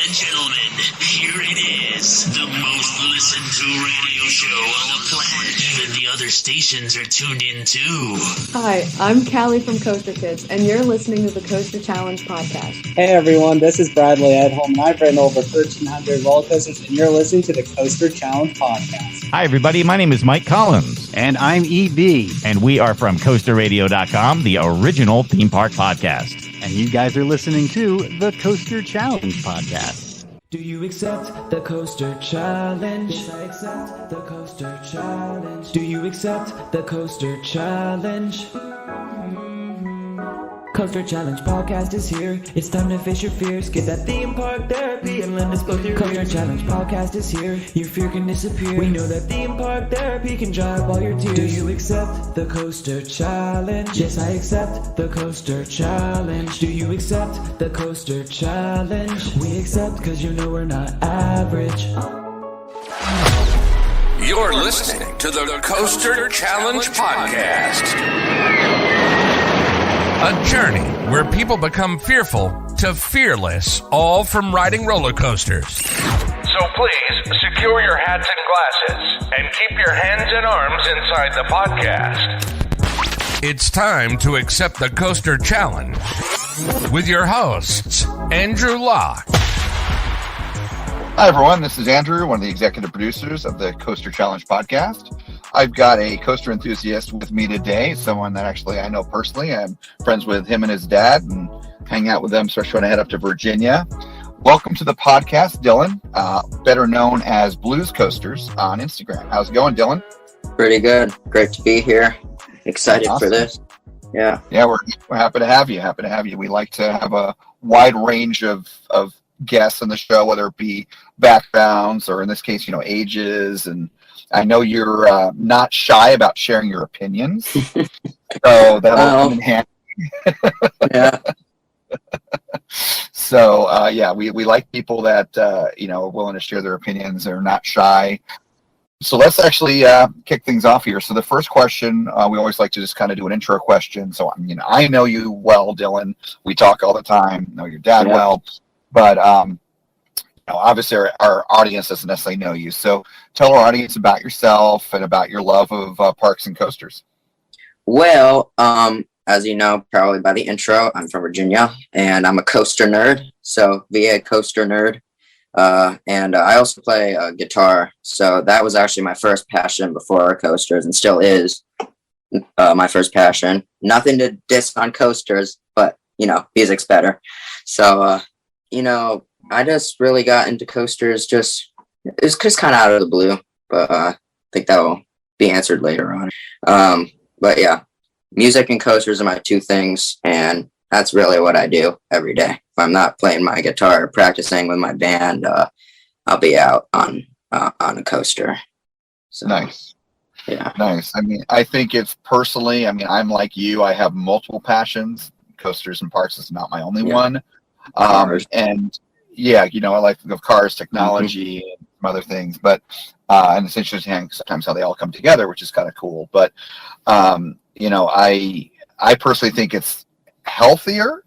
and gentlemen, here it is, the most listened to radio show on the planet. Even the other stations are tuned in too. Hi, I'm Callie from Coaster Kids, and you're listening to the Coaster Challenge podcast. Hey everyone, this is Bradley Edholm, and I've ridden over 1,300 roller coasters, and you're listening to the Coaster Challenge podcast. Hi everybody, my name is Mike Collins. And I'm EB. And we are from CoasterRadio.com, the original theme park podcast. And you guys are listening to the Coaster Challenge podcast. Do you accept the Coaster Challenge? Yes, I accept the Coaster Challenge. Do you accept the Coaster Challenge? Coaster Challenge podcast is here. It's time to face your fears. Get that theme park therapy and let us go through. Coaster Challenge podcast is here. Your fear can disappear. We know that theme park therapy can dry up all your tears. Do you accept the Coaster Challenge? Yes, I accept the Coaster Challenge. Do you accept the Coaster Challenge? We accept because you know we're not average. You're listening to the Coaster Challenge podcast. A journey where people become fearful to fearless, all from riding roller coasters. So please, secure your hats and glasses and keep your hands and arms inside the podcast. It's time to accept the Coaster Challenge with your hosts, Andrew Locke. Hi everyone, this is Andrew, one of the executive producers of the Coaster Challenge podcast. I've got a coaster enthusiast with me today, someone that actually I know personally. I'm friends with him and his dad and hang out with them, especially when I head up to Virginia. Welcome to the podcast, Dylan, better known as Blues Coasters on Instagram. How's it going, Dylan? Pretty good. Great to be here. Excited for this. Yeah. Yeah, we're happy to have you. We like to have a wide range of guests on the show, whether it be backgrounds or in this case, ages. And I know you're not shy about sharing your opinions. So that'll come in handy. Yeah. So, we like people that, are willing to share their opinions. They're not shy. So let's actually kick things off here. So the first question, we always like to just kind of do an intro question. So, I know you well, Dylan. We talk all the time. Know your dad well. But, obviously our audience doesn't necessarily know you. So tell our audience about yourself and about your love of parks and coasters. Well, as you know, probably by the intro, I'm from Virginia, and I'm a coaster nerd. So VA coaster nerd. And I also play guitar. So that was actually my first passion before coasters, and still is my first passion. Nothing to diss on coasters, but, music's better. So, I just really got into coasters. It's just kind of out of the blue, but I think that will be answered later on. But yeah, music and coasters are my two things, and that's really what I do every day. If I'm not playing my guitar or practicing with my band, I'll be out on a coaster. So, nice. Yeah. Nice. I think it's personally, I'm like you. I have multiple passions. Coasters and parks is not my only one. And yeah, I like the cars, technology, and some other things, but, and it's interesting sometimes how they all come together, which is kind of cool. But, I personally think it's healthier,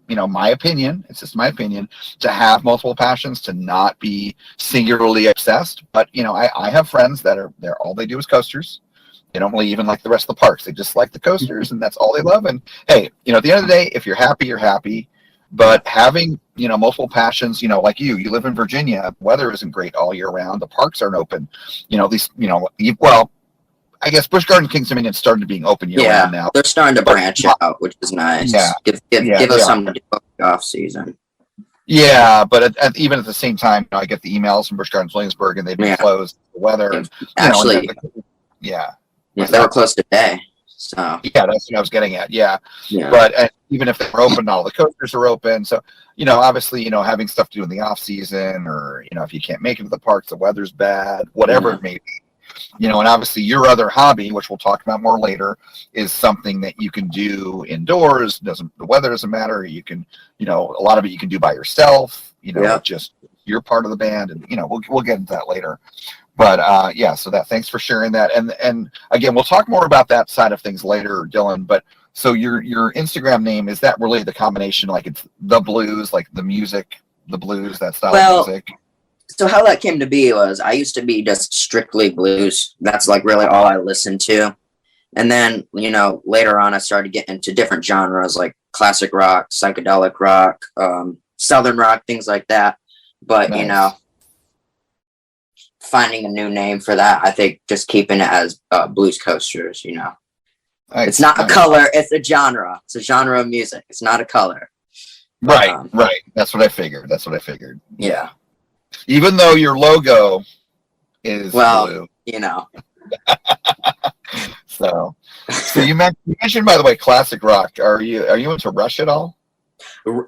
my opinion, it's just my opinion, to have multiple passions, to not be singularly obsessed. But, I have friends that all they do is coasters. They don't really even like the rest of the parks. They just like the coasters, and that's all they love. And hey, at the end of the day, if you're happy, you're happy. But having, multiple passions, like you live in Virginia, weather isn't great all year round. The parks aren't open, at least, well, I guess Busch Gardens, Kings Dominion started being open year round now. They're starting to branch out, which is nice. Yeah. Give us something to do off season. Yeah, but even at the same time, I get the emails from Busch Gardens, Williamsburg, and they've been closed. The weather, actually, they were closed today. So yeah, that's what I was getting at. Yeah. But even if they're open, not all the coasters are open. So obviously, having stuff to do in the off season, or if you can't make it to the parks, the weather's bad, whatever it may be. And obviously your other hobby, which we'll talk about more later, is something that you can do indoors. The weather doesn't matter. You can, a lot of it you can do by yourself. Just you're part of the band, and we'll get into that later. But so thanks for sharing that. And again, we'll talk more about that side of things later, Dylan. But so your Instagram name, is that really the combination, like it's the blues, like the music the blues, that style of music? So how that came to be was I used to be just strictly blues. That's like really all I listened to. And then, later on I started getting into different genres like classic rock, psychedelic rock, southern rock, things like that. But, Nice. Finding a new name for that, I think just keeping it as Blues Coasters, Nice, It's not a color, it's a genre. It's a genre of music. It's not a color. Right. That's what I figured. Yeah. Even though your logo is blue. So you mentioned, by the way, classic rock. Are you into Rush at all?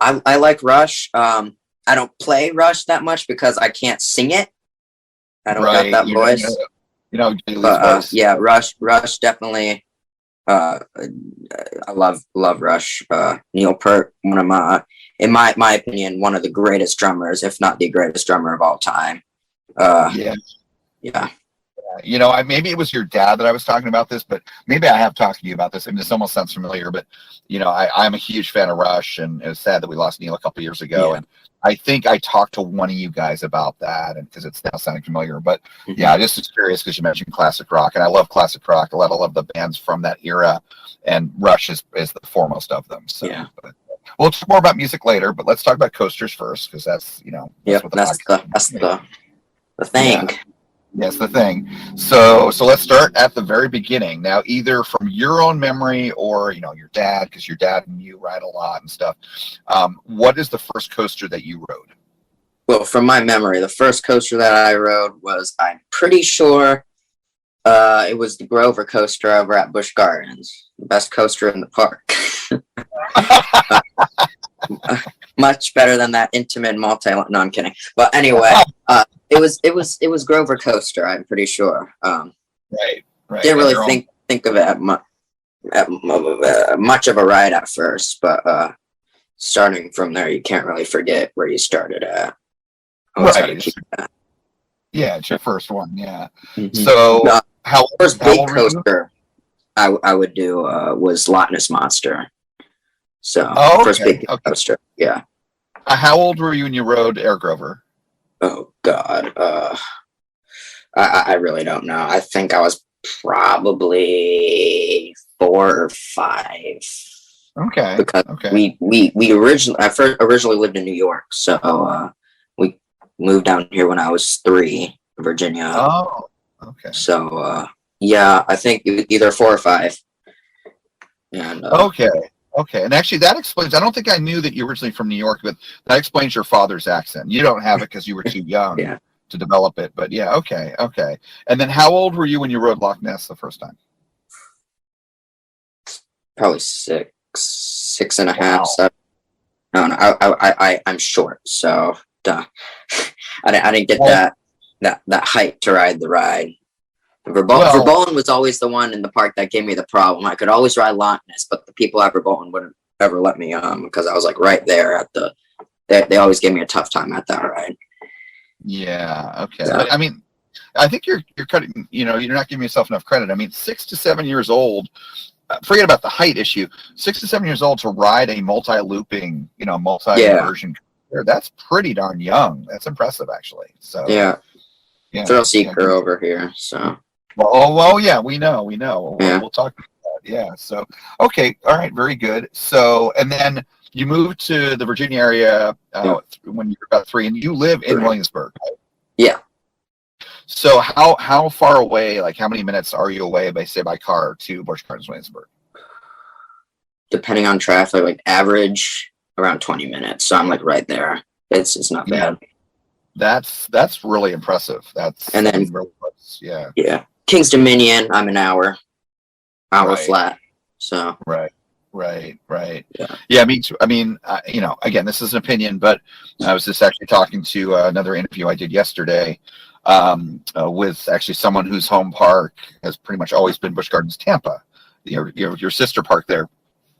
I like Rush. I don't play Rush that much because I can't sing it. I don't got that voice. Voice. Yeah, Rush definitely. I love Rush. Neil Peart, one of in my opinion, one of the greatest drummers, if not the greatest drummer of all time. Yeah. Maybe it was your dad that I was talking about this, but maybe I have talked to you about this. I mean, this almost sounds familiar, but I'm a huge fan of Rush, and it was sad that we lost Neil a couple years ago. Yeah. And I think I talked to one of you guys about that, and because it's now sounding familiar. But I just was curious because you mentioned classic rock, and I love classic rock. I love the bands from that era, and Rush is the foremost of them. So, but we'll talk more about music later, but let's talk about coasters first, because that's that's the thing. Yeah. That's the thing. So let's start at the very beginning. Now, either from your own memory or, your dad, because your dad and you ride a lot and stuff. What is the first coaster that you rode? Well, from my memory, the first coaster that I rode was, I'm pretty sure, it was the Grover coaster over at Busch Gardens. The best coaster in the park. Much better than that intimate no, I'm kidding. But anyway, it was Grover coaster, I'm pretty sure. Right. Didn't really think of it at much of a ride at first, but starting from there, you can't really forget where you started at. Yeah, it's your first one. Yeah. Mm-hmm. So how first big coaster I would do was Loch Ness Monster. So first big coaster. Yeah. How old were you when you rode Air Grover? Oh God, I really don't know. I think I was probably 4 or 5. Okay. Because we originally lived in New York, so we moved down here when I was 3, Virginia. Oh, okay. So I think either 4 or 5. And Okay, and actually that explains, I don't think I knew that you were originally from New York, but that explains your father's accent. You don't have it because you were too young to develop it, but okay. And then how old were you when you rode Loch Ness the first time? Probably 6 and a half. 7. No, I'm short, so I didn't get that height to ride the ride. Verbolten was always the one in the park that gave me the problem. I could always ride Loch Ness, but the people at Verbolten wouldn't ever let me because I was like right there at the. They always gave me a tough time at that ride. Yeah. Okay. But, I mean, I think you're cutting. You're not giving yourself enough credit. I mean, 6 to 7 years old. Forget about the height issue. 6 to 7 years old to ride a multi-looping, multi-version. That's pretty darn young. That's impressive, actually. So thrill seeker over here. So. Well, yeah, we know. We'll talk about that. Yeah. So, okay. All right. Very good. So, and then you moved to the Virginia area when you were about 3, and you live in Williamsburg, right? Yeah. So how far away, like how many minutes are you away by car to Busch Gardens, Williamsburg? Depending on traffic, like average around 20 minutes. So I'm like right there. It's not bad. That's really impressive. And then really close. Yeah. Yeah. King's Dominion, I'm an hour flat. So right. Yeah. I mean, again, this is an opinion, but I was just actually talking to another interview I did yesterday with actually someone whose home park has pretty much always been Busch Gardens, Tampa. Your sister park there.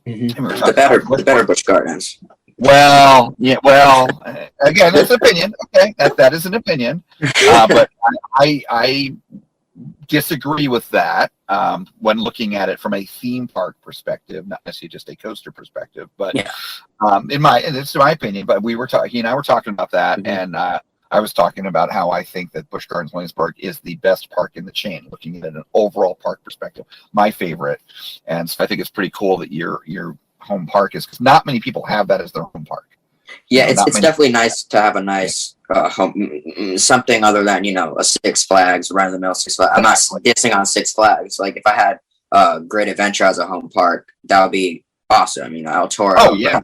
Mm-hmm. The better Busch Gardens. Well, again, that's an opinion. Okay, that is an opinion. But I disagree with that when looking at it from a theme park perspective, not necessarily just a coaster perspective. But it's my opinion. But we were talking, he and I were talking about that, and I was talking about how I think that Busch Gardens Williamsburg is the best park in the chain, looking at an overall park perspective, my favorite. And so I think it's pretty cool that your home park is, because not many people have that as their home park. Yeah, it's definitely nice to have a nice home, something other than, a Six Flags, run-of-the-mill Six Flags. I'm not dissing on Six Flags. Like, if I had Great Adventure as a home park, that would be awesome. El Toro. Oh, yeah.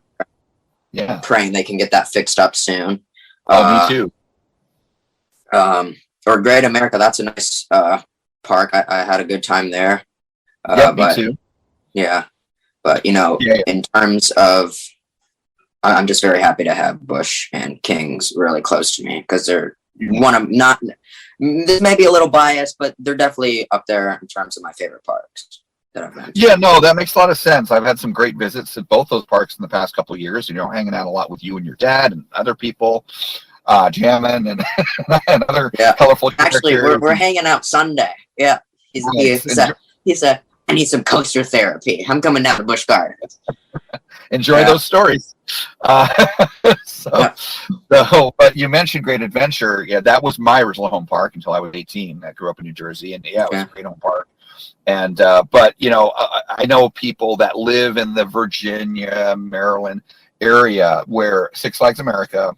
Yeah. Praying they can get that fixed up soon. Oh, me too. Or Great America, that's a nice park. I had a good time there. Me too. Yeah. But, in terms of, I'm just very happy to have Busch and Kings really close to me, because they're this may be a little biased, but they're definitely up there in terms of my favorite parks that I've been to. Yeah, no, that makes a lot of sense. I've had some great visits at both those parks in the past couple of years, hanging out a lot with you and your dad and other people, jamming and other colorful Actually, we're hanging out Sunday. Yeah. He said, I need some coaster therapy. I'm coming down to Busch Gardens. Enjoy those stories. But you mentioned Great Adventure. Yeah, that was my original home park until I was 18. I grew up in New Jersey, and it was a great home park. And but I know people that live in the Virginia, Maryland area where Six Flags America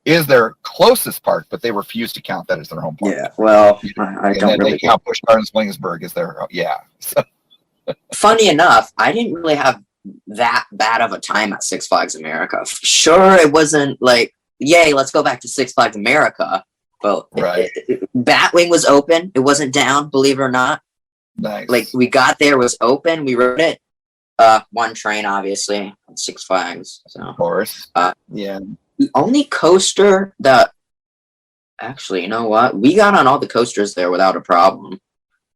is their closest park, but they refuse to count that as their home park. Yeah, well, I don't really count Busch Gardens Williamsburg as their Funny enough, I didn't really have that bad of a time at Six Flags America. Sure, it wasn't like, yay, let's go back to Six Flags America. Well, Batwing was open. It wasn't down, believe it or not. Nice. Like, we got there, it was open. We rode it. One train, obviously, on Six Flags. So. Of course. The only coaster that, actually, you know what? We got on all the coasters there without a problem.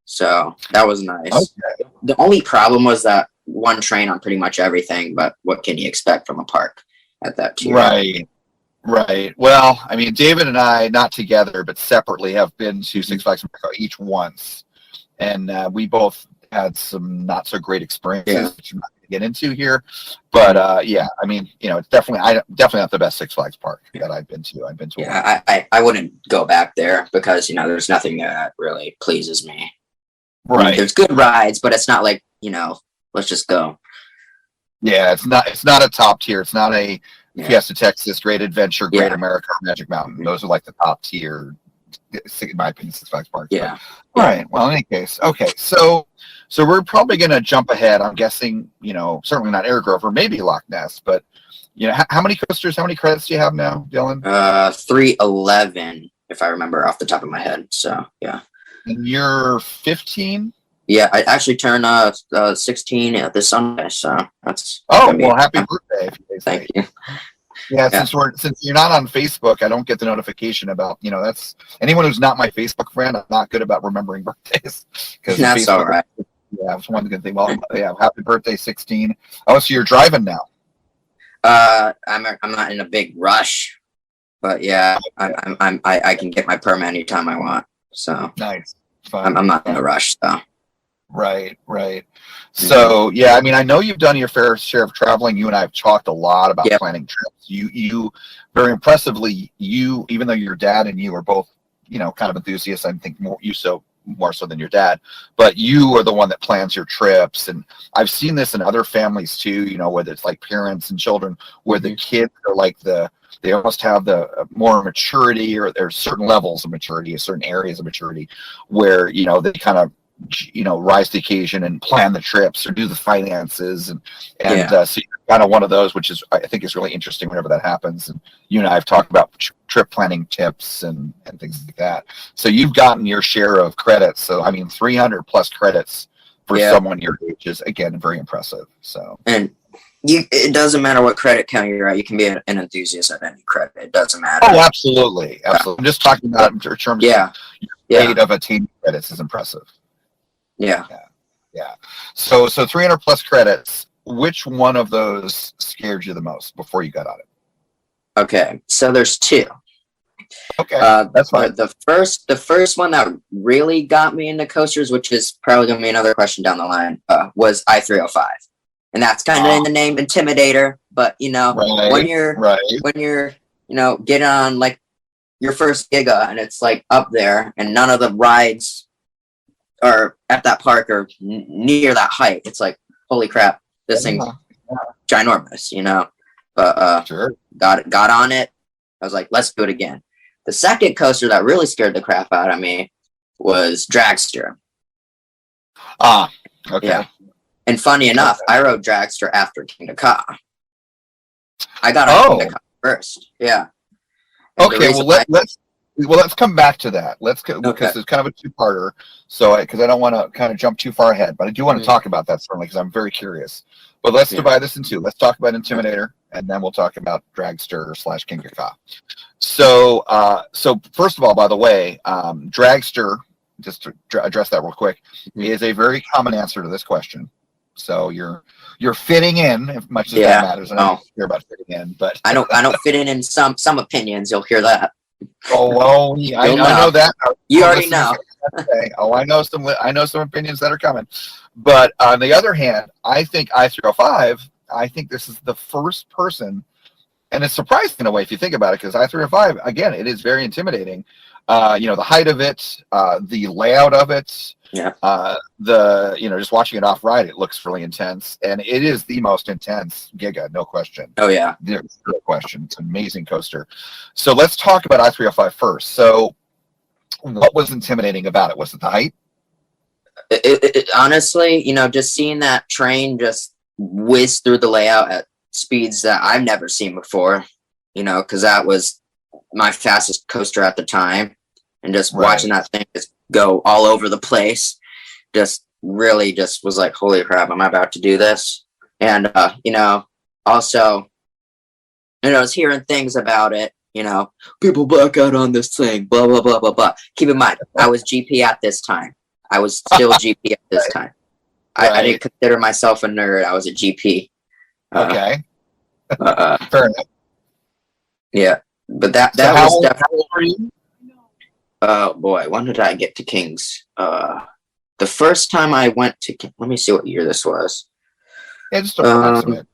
So that was nice. Okay. The only problem was that one train on pretty much everything, but what can you expect from a park at that tier? Right. Well, I mean, David and I, not together, but separately, have been to Six Flags America each once. And we both had some not so great experiences, which I'm not going to get into here. But I mean, it's definitely not the best Six Flags park that I've been to. I've been to. Yeah, I wouldn't go back there because there's nothing that really pleases me. Right. I mean, there's good rides, but it's not like let's just go. Yeah, it's not a top tier. It's not a Fiesta Texas, Great Adventure, Great America, or Magic Mountain. Those are like the top tier, in my opinion, Six Flags parks. Yeah. All right. Well, in any case, okay. So we're probably going to jump ahead. I'm guessing, certainly not Air Grover, maybe Loch Ness, but how many coasters, how many credits do you have now, Dylan? 311, if I remember off the top of my head. So yeah. And you're 15? Yeah, I actually turned 16 this Sunday, so that's. Happy birthday! Thank you. Yeah, since you're not on Facebook, I don't get the notification about that's anyone who's not my Facebook friend. I'm not good about remembering birthdays. That's Facebook, all right. Yeah, it's one good thing. Well, happy birthday, 16. Oh, so you're driving now? I'm not in a big rush, but yeah, I can get my permit anytime I want. So nice. I'm not in a rush, so. Right. So I mean, I know you've done your fair share of traveling. You and I have talked a lot about planning trips. You very impressively, even though your dad and you are both, kind of enthusiasts, I think more so than your dad, but you are the one that plans your trips. And I've seen this in other families too, whether it's like parents and children, where the kids are like they almost have the more maturity, or there's certain levels of maturity, certain areas of maturity where, they kind of, rise to the occasion and plan the trips or do the finances. So you're kind of one of those, which I think is really interesting whenever that happens. And you and I have talked about trip planning tips and things like that. So you've gotten your share of credits. So, I mean, 300 plus credits for someone your age is, again, very impressive. So, and it doesn't matter what credit count you're at. You can be an enthusiast at any credit. It doesn't matter. Oh, absolutely. I'm just talking about in terms of your rate of attaining credits is impressive. Yeah. So 300 plus credits. Which one of those scared you the most before you got on it? Okay, so there's two. Okay, that's fine. The first one that really got me into coasters, which is probably going to be another question down the line, was I-305. And that's kind of in the name, Intimidator. But, when you're getting on, like, your first Giga, and it's, like, up there, and none of the rides are at that park or near that height, it's like, holy crap, this thing's ginormous, But sure. got on it. I was like, let's do it again. The second coaster that really scared the crap out of me was Dragster. Okay. Yeah. And funny enough, I rode Dragster after King of Ka. I got on King of Ka first. Yeah. And okay, well let's come back to that. Because it's kind of a two-parter. So because I don't want to kind of jump too far ahead, but I do want to talk about that certainly because I'm very curious. But let's divide this in two. Let's talk about Intimidator, and then we'll talk about Dragster / King of Ka. So first of all, by the way, Dragster, just to address that real quick, is a very common answer to this question. So you're fitting in, as much as that matters. I don't care about fitting in, but I don't fit in some opinions. You'll hear that. Oh well, I know that. You already know. Okay. Oh, I know some opinions that are coming. But on the other hand, I think I-305. I think this is the first person, and it's surprising in a way if you think about it, because I-305 again, it is very intimidating. The height of it, the layout of it. Yeah. Just watching it off ride, it looks really intense, and it is the most intense Giga, no question. Oh yeah, there's no question. It's an amazing coaster. So let's talk about I-305 first. So, what was intimidating about it? Was it the height? Honestly, just seeing that train just whiz through the layout at speeds that I've never seen before. Because that was my fastest coaster at the time, and just watching that thing just go all over the place, just really just was like, holy crap, am I about to do this? And also, I was hearing things about it, people black out on this thing, blah blah blah blah blah. Keep in mind, I was GP at this time. I was still GP at this time. I didn't consider myself a nerd. I was a GP. Okay. Fair enough. Yeah, but that so was definitely. How old were you? Oh boy, when did I get to Kings? The first time I went to, let me see what year this was. It's approximate.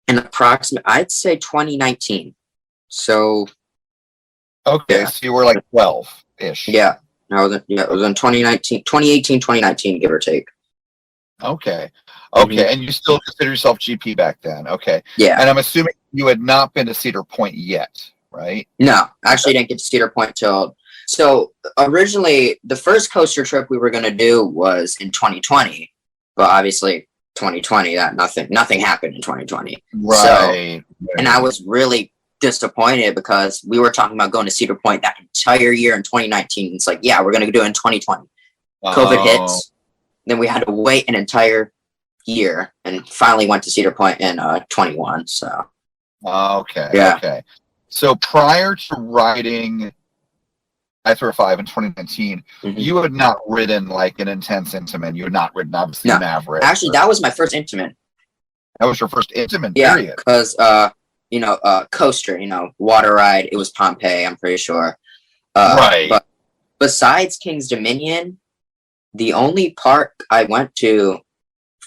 An approximate, I'd say 2019. So. Okay, so you were like 12-ish. Yeah, it was in 2019, 2018, 2019, give or take. Okay. And you still consider yourself GP back then? Okay. Yeah. And I'm assuming you had not been to Cedar Point yet, right? No, actually didn't get to Cedar Point till. So originally, the first coaster trip we were going to do was in 2020, but obviously 2020, that nothing happened in 2020. Right. And I was really disappointed because we were talking about going to Cedar Point that entire year in 2019. It's like, yeah, we're going to do it in 2020. COVID hits, then we had to wait an entire year, and finally went to Cedar Point in 21. So. Okay. Yeah. Okay. So prior to riding I-305 in 2019, you had not ridden like an intense Intamin. You had not ridden obviously an average. Actually, that was my first Intamin. That was your first Intamin, period. Yeah, because coaster, water ride. It was Pompeii, I'm pretty sure. Right. But besides King's Dominion, the only park I went to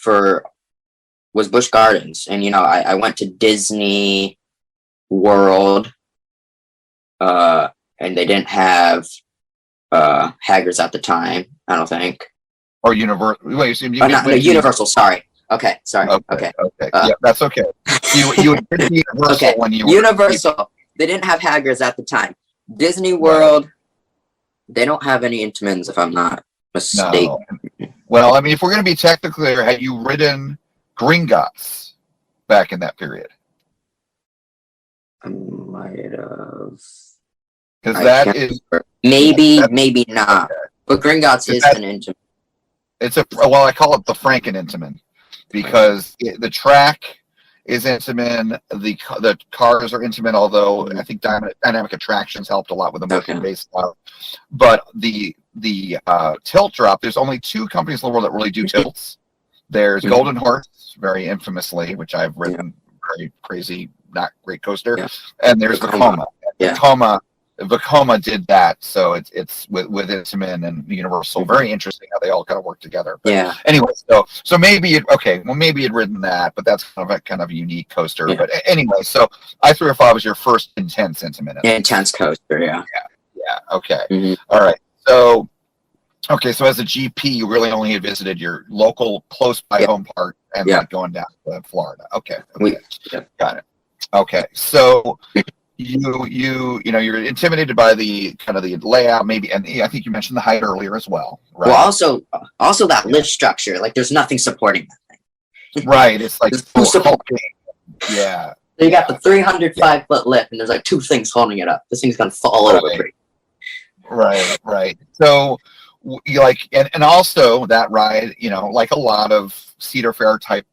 was Busch Gardens, and I went to Disney World. And they didn't have Haggard's at the time, I don't think. Or Universal. Universal. Sorry. Okay. Sorry. Okay. Yeah, that's okay. You would pick Universal when you were Universal. They didn't have Haggard's at the time. Disney World. They don't have any Intamins, if I'm not mistaken. No. Well, I mean, if we're going to be technical here, had you ridden Gringotts back in that period? I might have. Because that is maybe not. Okay. But Gringotts is an Intamin. I call it the Franken Intamin, because the track is Intamin, the cars are Intamin, although I think Dynamic Attractions helped a lot with the motion-based stuff. But the tilt drop, there's only two companies in the world that really do tilts. There's Golden Horse, very infamously, which I've ridden, very crazy, not great coaster, and there's the Coma. Yeah. Coma Vekoma did that, so it's with Intamin and Universal. Very interesting how they all kind of work together. But Yeah. Anyway, so maybe maybe you'd ridden that, but that's kind of a unique coaster. Yeah. But anyway, so I-305 was your first intense Intamin. Intense coaster, yeah. Yeah. Okay. Mhm. All right. So as a GP, you really only had visited your local close by home park and like going down to Florida. Okay. Got it. Okay. So you're intimidated by the kind of the layout, maybe, and I think you mentioned the height earlier as well, right? Well, also that lift structure, like there's nothing supporting that thing. Right. It's like hulking. Yeah. So you got the 305-foot lift, and there's like two things holding it up. This thing's gonna fall over. Right. So you like, and also that ride, like a lot of Cedar Fair type,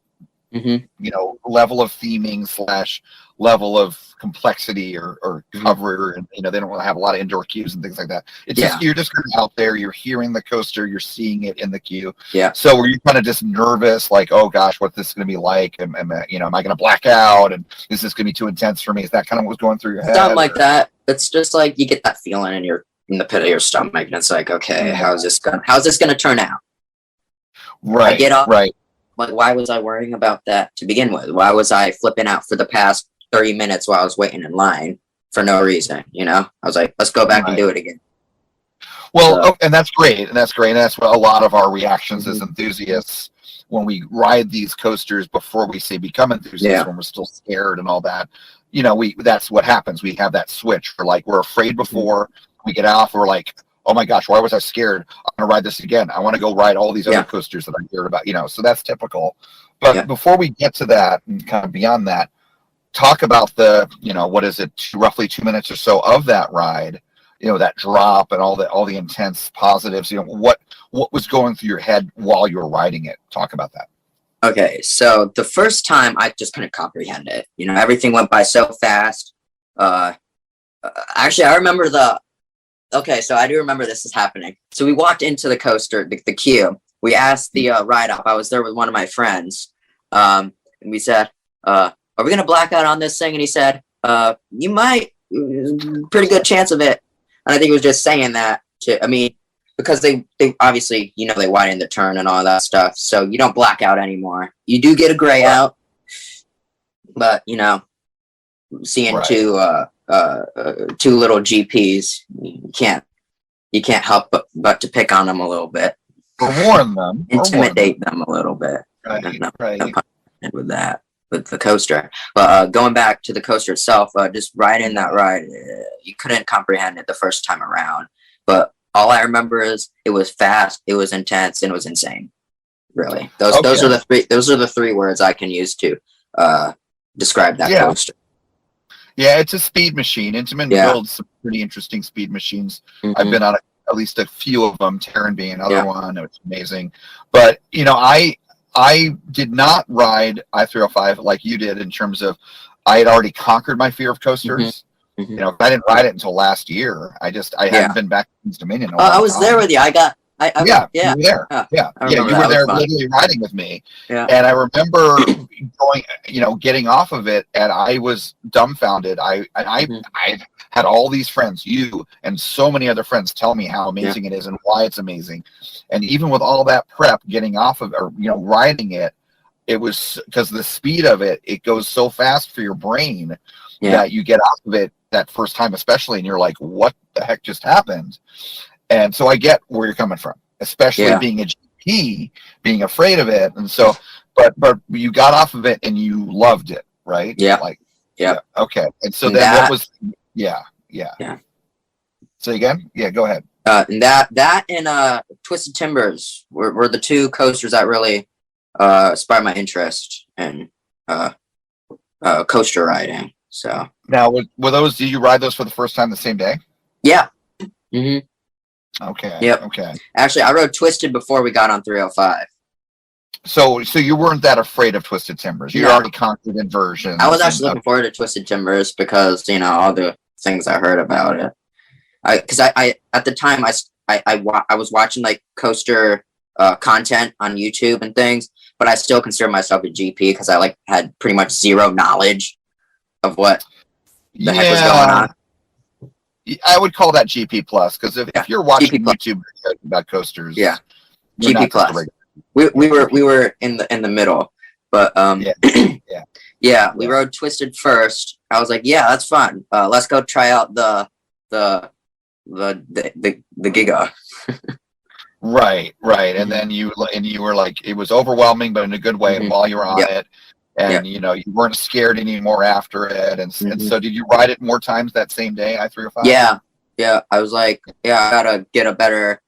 level of theming / level of complexity or cover, and they don't want to have a lot of indoor queues and things like that. It's just you're just out there, you're hearing the coaster, you're seeing it in the queue. Yeah. So were you kind of just nervous, like, oh gosh, what's this going to be like? Am I going to black out? And is this going to be too intense for me? Is that kind of what was going through your head? Something like that. It's just like you get that feeling in the pit of your stomach, and it's like, okay, how's this gonna turn out? Right. I get off. Right. Like, why was I worrying about that to begin with? Why was I flipping out for the past 30 minutes while I was waiting in line for no reason? I was like, let's go back and do it again. Well, and that's great. And that's what a lot of our reactions as enthusiasts when we ride these coasters before we say become enthusiasts, when we're still scared and all that, that's what happens. We have that switch. We're afraid before we get off. We're like, oh my gosh, why was I scared? I'm going to ride this again. I want to go ride all these other coasters that I heard about, so that's typical. But before we get to that and kind of beyond that, talk about the, what is it, roughly 2 minutes or so of that ride, that drop and all the intense positives, what was going through your head while you were riding it? Talk about that. Okay. So the first time I just couldn't comprehend it. Everything went by so fast. Actually, I remember so I do remember this is happening. So we walked into the coaster, the queue. We asked the ride up. I was there with one of my friends. And we said, are we going to black out on this thing? And he said, you might, pretty good chance of it. And I think he was just saying that because they obviously, they widen the turn and all that stuff. So you don't black out anymore. You do get a gray out, but seeing two little GPs, you can't help but to pick on them a little bit, or warn them, intimidate them a little bit. Right. With that, with the coaster. But going back to the coaster itself, just riding that ride, you couldn't comprehend it the first time around. But all I remember is it was fast, it was intense, and it was insane. Really, those are the three words I can use to describe that coaster. Yeah, it's a speed machine. Intamin builds some pretty interesting speed machines. I've been on at least a few of them. Terran being another one. It's amazing. But I did not ride I-305 like you did in terms of I had already conquered my fear of coasters. I didn't ride it until last year. I hadn't been back to Dominion. I was there with you. You were there. You were there literally riding with me. Yeah. And I remember getting off of it, and I was dumbfounded. I had all these friends, you and so many other friends, tell me how amazing it is and why it's amazing. And even with all that prep, getting off of riding it, it was because the speed of it goes so fast for your brain that you get off of it that first time, especially, and you're like, what the heck just happened? And so I get where you're coming from, especially being a GP, being afraid of it. And so, but you got off of it and you loved it, right? Yeah. Okay. And so then what was, yeah. Say again? Yeah, go ahead. And that and Twisted Timbers were the two coasters that really sparked my interest in coaster riding. So now, were those? Did you ride those for the first time the same day? Yeah. Okay. Yep. Okay. Actually, I rode Twisted before we got on 305. So you weren't that afraid of Twisted Timbers. You already conquered inversions. I was actually looking forward to Twisted Timbers because all the things I heard about it. Because I at the time I was watching like coaster content on YouTube and things, but I still consider myself a GP because I had pretty much zero knowledge of what the heck was going on. I would call that GP plus, because if you're watching GP+. YouTube videos about coasters, Yeah. you're not GP plus. just a regular- We were in the middle, but we rode Twisted first. I was like, yeah, that's fun. Let's go try out the Giga. Right. And then you were like, it was overwhelming, but in a good way. And while you're on it, and you weren't scared anymore after it, and so did you ride it more times that same day? I-305. Yeah. I was like, I gotta get a better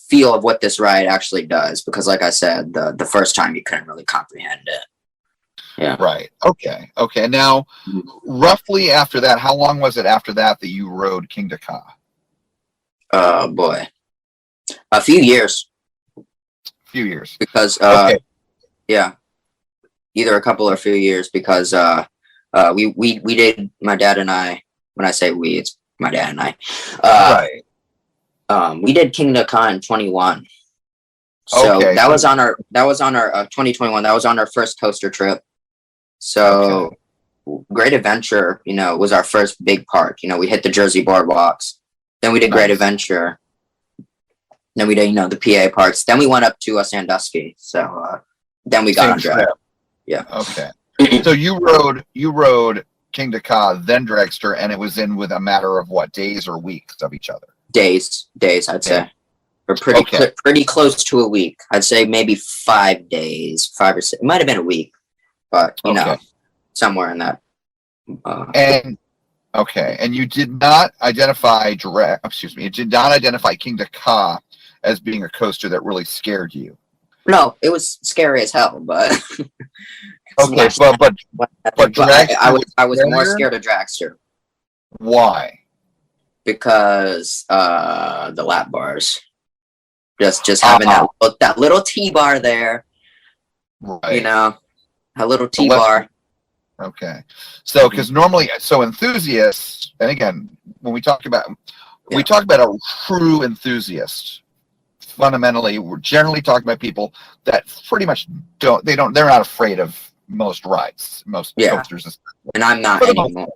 feel of what this ride actually does, because like I said, the first time you couldn't really comprehend it. Yeah. Right. Okay. Now, roughly after that, how long was it after that you rode King Dakar? Oh boy, a few years. Because either a couple or a few years, because we did, my dad and I. When I say we, it's my dad and I. We did King Dakar in 21. So that was on our 2021. That was on our first coaster trip. So Great Adventure, was our first big park. We hit the Jersey boardwalks. Then we did Great Adventure. Then we did, the PA parks. Then we went up to Sandusky. So then we got on drag. Yeah. Okay. So you rode King Dakar, then Dragster, and it was in with a matter of what, days or weeks of each other? Days, I'd say. We're pretty close to a week. I'd say maybe 5 days, 5 or 6. It might have been a week, but somewhere in that. And you did not identify you did not identify King Dakar as being a coaster that really scared you. No, it was scary as hell, but but I was more scared of Dragster. Why? Because the lap bars, just having that little T-bar there, right? A little T-bar. Okay, so because normally, enthusiasts, and again, when we talk about a true enthusiast, fundamentally, we're generally talking about people that pretty much they're not afraid of most rides, most coasters, and I'm not anymore.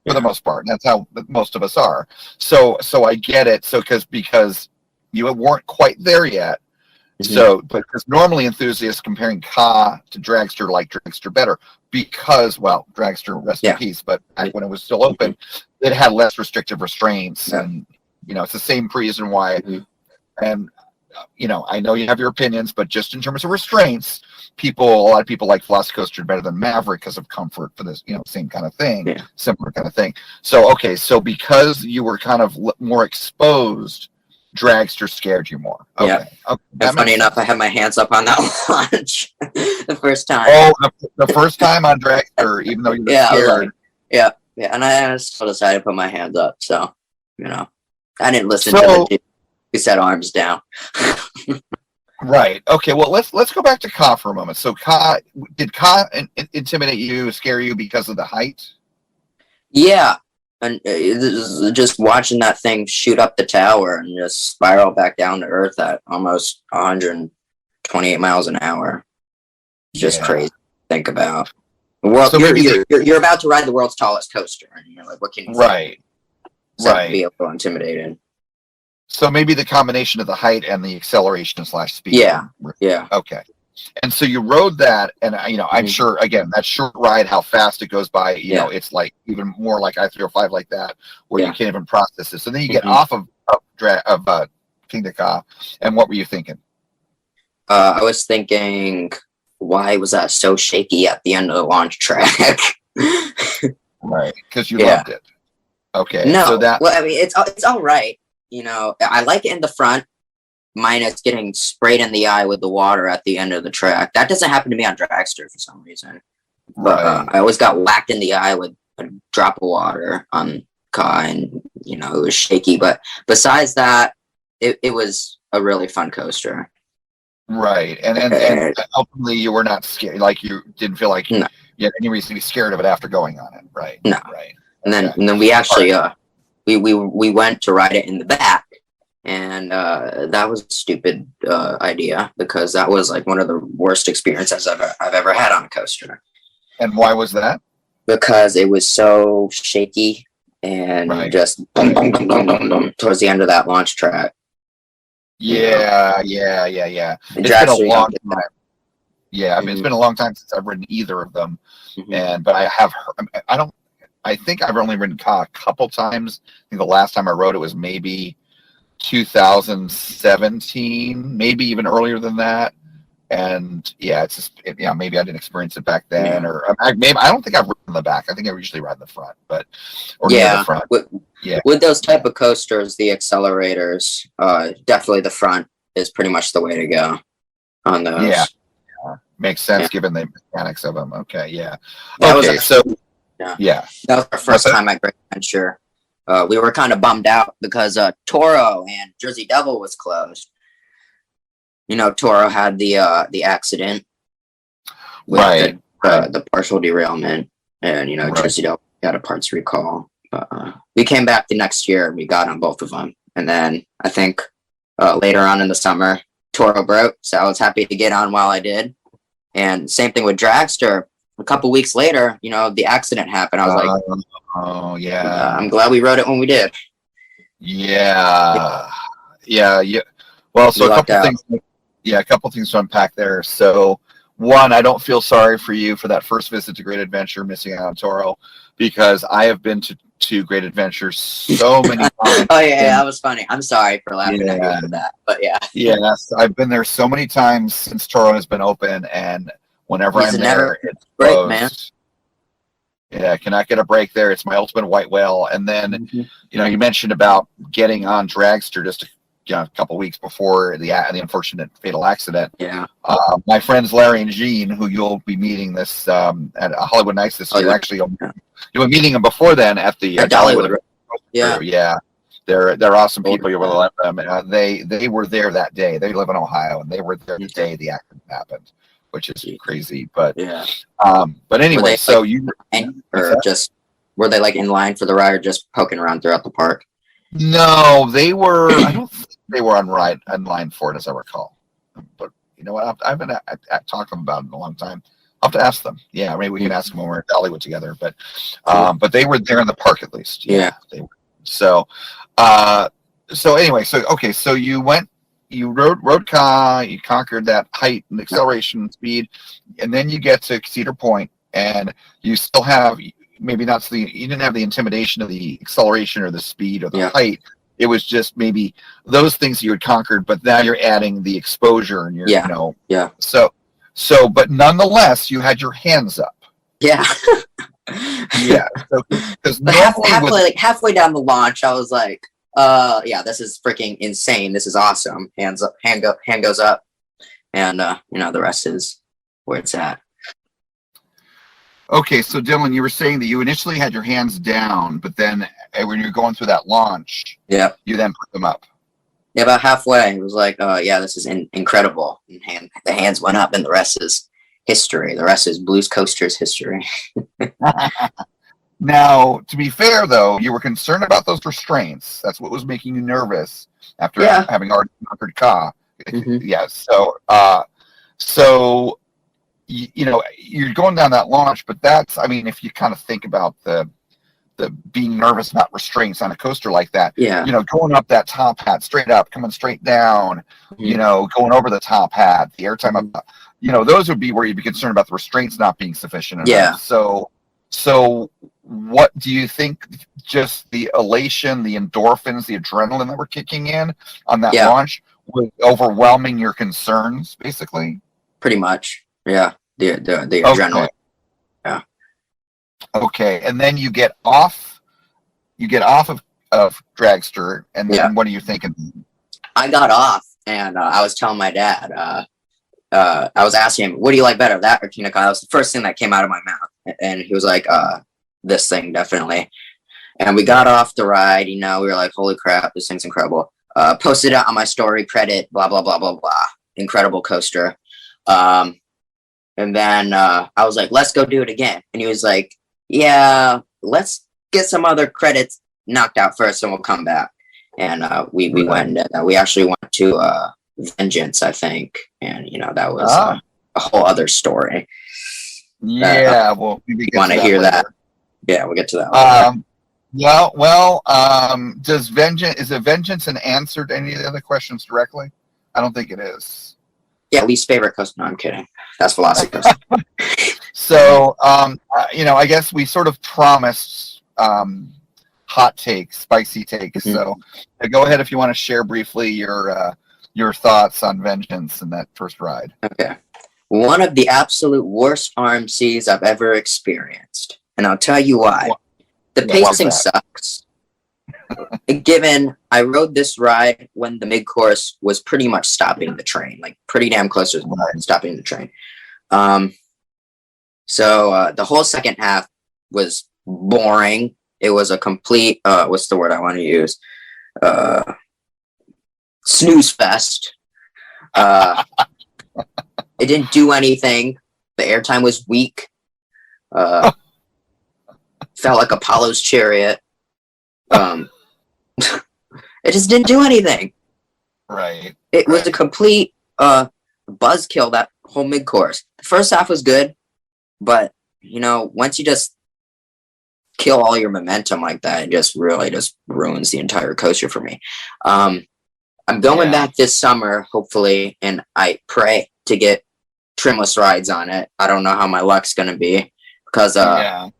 For the most part, that's how most of us are. So I get it. So because you weren't quite there yet. So, but because normally enthusiasts comparing Ka to Dragster like Dragster better, because Dragster, rest in peace, but back when it was still open, it had less restrictive restraints, and it's the same reason why. And I know you have your opinions, but just in terms of restraints, a lot of people like Velocicoaster better than Maverick because of comfort for this, same kind of thing, similar kind of thing. So so because you were kind of more exposed, Dragster scared you more. Okay. And funny enough, I had my hands up on that launch the first time. Oh, the first time on Dragster, even though you were scared. And I still decided to put my hands up. So, I didn't listen to the we set arms down. Right. Okay. Well, let's go back to Ka for a moment. So, did Ka intimidate you, scare you because of the height? Yeah, and just watching that thing shoot up the tower and just spiral back down to earth at almost 128 miles an hour. Just crazy to think about. You're about to ride the world's tallest coaster, and you're like, what can you say? Right. Be a little intimidated. So maybe the combination of the height and the acceleration / speed. Yeah. Okay. And so you rode that, and I'm sure again that short ride, how fast it goes by. It's like even more like I-305 like that, where you can't even process it. So then you get off of King Dakar, and what were you thinking? I was thinking, why was that so shaky at the end of the launch track? Right, because you loved it. Okay. No, so it's all right. I like it in the front, minus getting sprayed in the eye with the water at the end of the track. That doesn't happen to me on Dragster for some reason. But I always got whacked in the eye with a drop of water on Ka, and it was shaky. But besides that, it was a really fun coaster. Right, and ultimately you were not scared. Like you didn't feel like you had any reason to be scared of it after going on it. Right. No. Right. And then we actually we went to ride it in the back, and that was a stupid idea, because that was like one of the worst experiences I've ever had on a coaster. And why was that? Because it was so shaky and just boom, boom, boom, boom, boom, boom, towards the end of that launch track. Yeah. It's been a long time. Yeah, I mean, it's been a long time since I've ridden either of them, but I have. I think I've only ridden Ka a couple times. I think the last time I rode it was maybe 2017, maybe even earlier than that. And yeah, it's just maybe I didn't experience it back then, or maybe I don't think I've ridden in the back. I think I usually ride in the front, or near the front. With those type of coasters, the accelerators, definitely the front is pretty much the way to go on those. Yeah. Makes sense given the mechanics of them. Okay, yeah. That okay, that was our first time at Great Adventure. We were kind of bummed out because Toro and Jersey Devil was closed. You know, Toro had the accident with the partial derailment, and Jersey Devil had a parts recall. But we came back the next year and we got on both of them, and then I think later on in the summer, Toro broke, so I was happy to get on while I did. And same thing with Dragster. A couple weeks later, the accident happened. I was like, "Oh yeah, I'm glad we rode it when we did." Yeah. Well, so a couple things to unpack there. So, one, I don't feel sorry for you for that first visit to Great Adventure, missing out on Toro, because I have been to Great Adventure so many times. Oh yeah, that was funny. I'm sorry for laughing at you for that, but yeah. Yes, I've been there so many times since Toro has been open, and whenever I'm there, it's closed. Man. Yeah, I cannot get a break there. It's my ultimate white whale. And then, you mentioned about getting on Dragster just a couple weeks before the unfortunate fatal accident. Yeah. My friends Larry and Gene, who you'll be meeting this at Hollywood Nights this year. Actually, you were meeting them before then at the Dollywood. Yeah. They're awesome people. You really love them. They were there that day. They live in Ohio, and they were there the day the accident happened, which is crazy. But but anyway, so were they like in line for the ride, or just poking around throughout the park? No, they were. I don't think they were in line for it, as I recall. But you know what? I've been talking about it in a long time. I'll have to ask them. Yeah, maybe we can ask them when we're at Dollywood together. But they were there in the park at least. Yeah. They were. So anyway, so you went, you rode Ka, you conquered that height and acceleration speed, and then you get to Cedar Point, and you still have maybe not you didn't have the intimidation of the acceleration or the speed or the height. It was just maybe those things you had conquered, but now you're adding the exposure, and you're So, but nonetheless, you had your hands up. Yeah. Yeah. Because halfway down the launch, I was like, this is freaking insane. This is awesome. Hands up, hand goes up, and the rest is where it's at. Okay, so Dylan, you were saying that you initially had your hands down, but then when you're going through that launch, you then put them up. Yeah, about halfway, it was like, this is incredible. And the hands went up, and the rest is history. The rest is Blues Coasters history. Now, to be fair, though, you were concerned about those restraints. That's what was making you nervous after having already conquered Ka. Yeah, so you're going down that launch, but if you kind of think about the being nervous about restraints on a coaster like that, going up that top hat, straight up, coming straight down, going over the top hat, the airtime up, those would be where you'd be concerned about the restraints not being sufficient enough. Yeah. So what do you think, just the elation, the endorphins, the adrenaline that were kicking in on that launch was overwhelming your concerns, basically? Pretty much. Yeah. The adrenaline. Yeah. Okay. And then you get off of Dragster, and then what are you thinking? I got off, and I was telling my dad, I was asking him, what do you like better, that or Tina Ka? That was the first thing that came out of my mouth. And he was like, this thing, definitely. And we got off the ride, we were like, holy crap, this thing's incredible. Posted it on my story, credit, blah, blah, blah, blah, blah. Incredible coaster. And then I was like, let's go do it again. And he was like, yeah, let's get some other credits knocked out first, and we'll come back. And we went and did that. We actually went to Vengeance, I think. And, that was a whole other story. Yeah, well, maybe want to hear that. Yeah, we'll get to that later. Does vengeance an answer to any of the other questions directly? I don't think it is. Yeah, least favorite coaster. No, I'm kidding. That's Velocity. So, I guess we sort of promised hot takes, spicy takes. Mhm. So, go ahead if you want to share briefly your thoughts on Vengeance in that first ride. Okay. One of the absolute worst RMCs I've ever experienced. And I'll tell you why. The pacing sucks. Given I rode this ride when the mid-course was pretty much stopping the train, like pretty damn close to stopping the train. So the whole second half was boring. It was a complete, what's the word I want to use? Snooze fest. It didn't do anything. The airtime was weak. Felt like Apollo's chariot. It just didn't do anything. Right. It was a complete buzzkill, that whole mid-course. The first half was good, but, once you just kill all your momentum like that, it just really just ruins the entire coaster for me. I'm going back this summer, hopefully, and I pray to get trimless rides on it. I don't know how my luck's going to be because a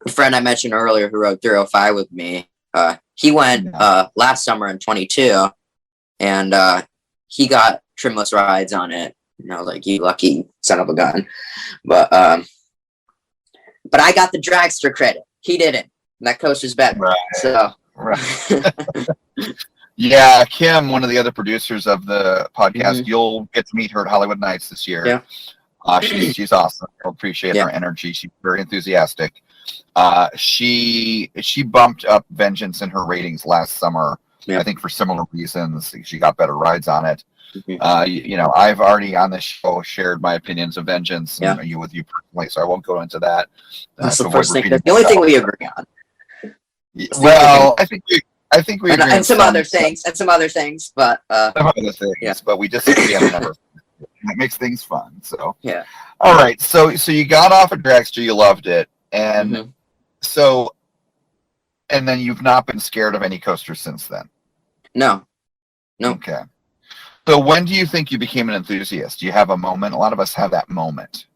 friend I mentioned earlier who rode 305 with me, he went last summer in 22, and he got trimless rides on it. And I was like, you lucky son of a gun. But I got the dragster credit. He didn't. And that coaster's better. Right. So. Right. Yeah, Kim, one of the other producers of the podcast, you'll get to meet her at Hollywood Nights this year. Yeah. She's awesome. I appreciate her energy. She's very enthusiastic. She bumped up Vengeance in her ratings last summer. I think for similar reasons. She got better rides on it. I've already on this show shared my opinions of Vengeance with you personally, so I won't go into that. That's the first thing. That's the only thing we agree on. Well, I think we agree and some other things, but some other things, but we disagree on a number of things. That makes things fun. So all right. So you got off of Dragster, you loved it, and and then you've not been scared of any coasters since then. No. Okay. So when do you think you became an enthusiast? Do you have a moment? A lot of us have that moment.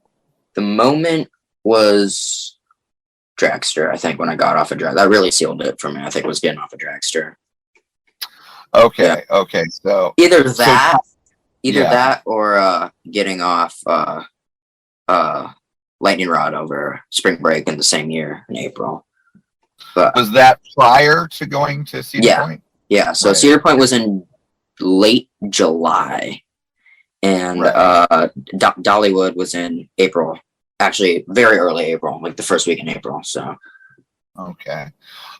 The moment was Dragster, I think, when I got off of Dragster. That really sealed it for me. I think it was getting off of Dragster. Okay. Okay. So either that or getting off Lightning Rod over spring break in the same year in April. But was that prior to going to Cedar Point? Yeah. So Cedar Point was in late July, and Dollywood was in April. Actually, very early April, like the first week in April. So, okay.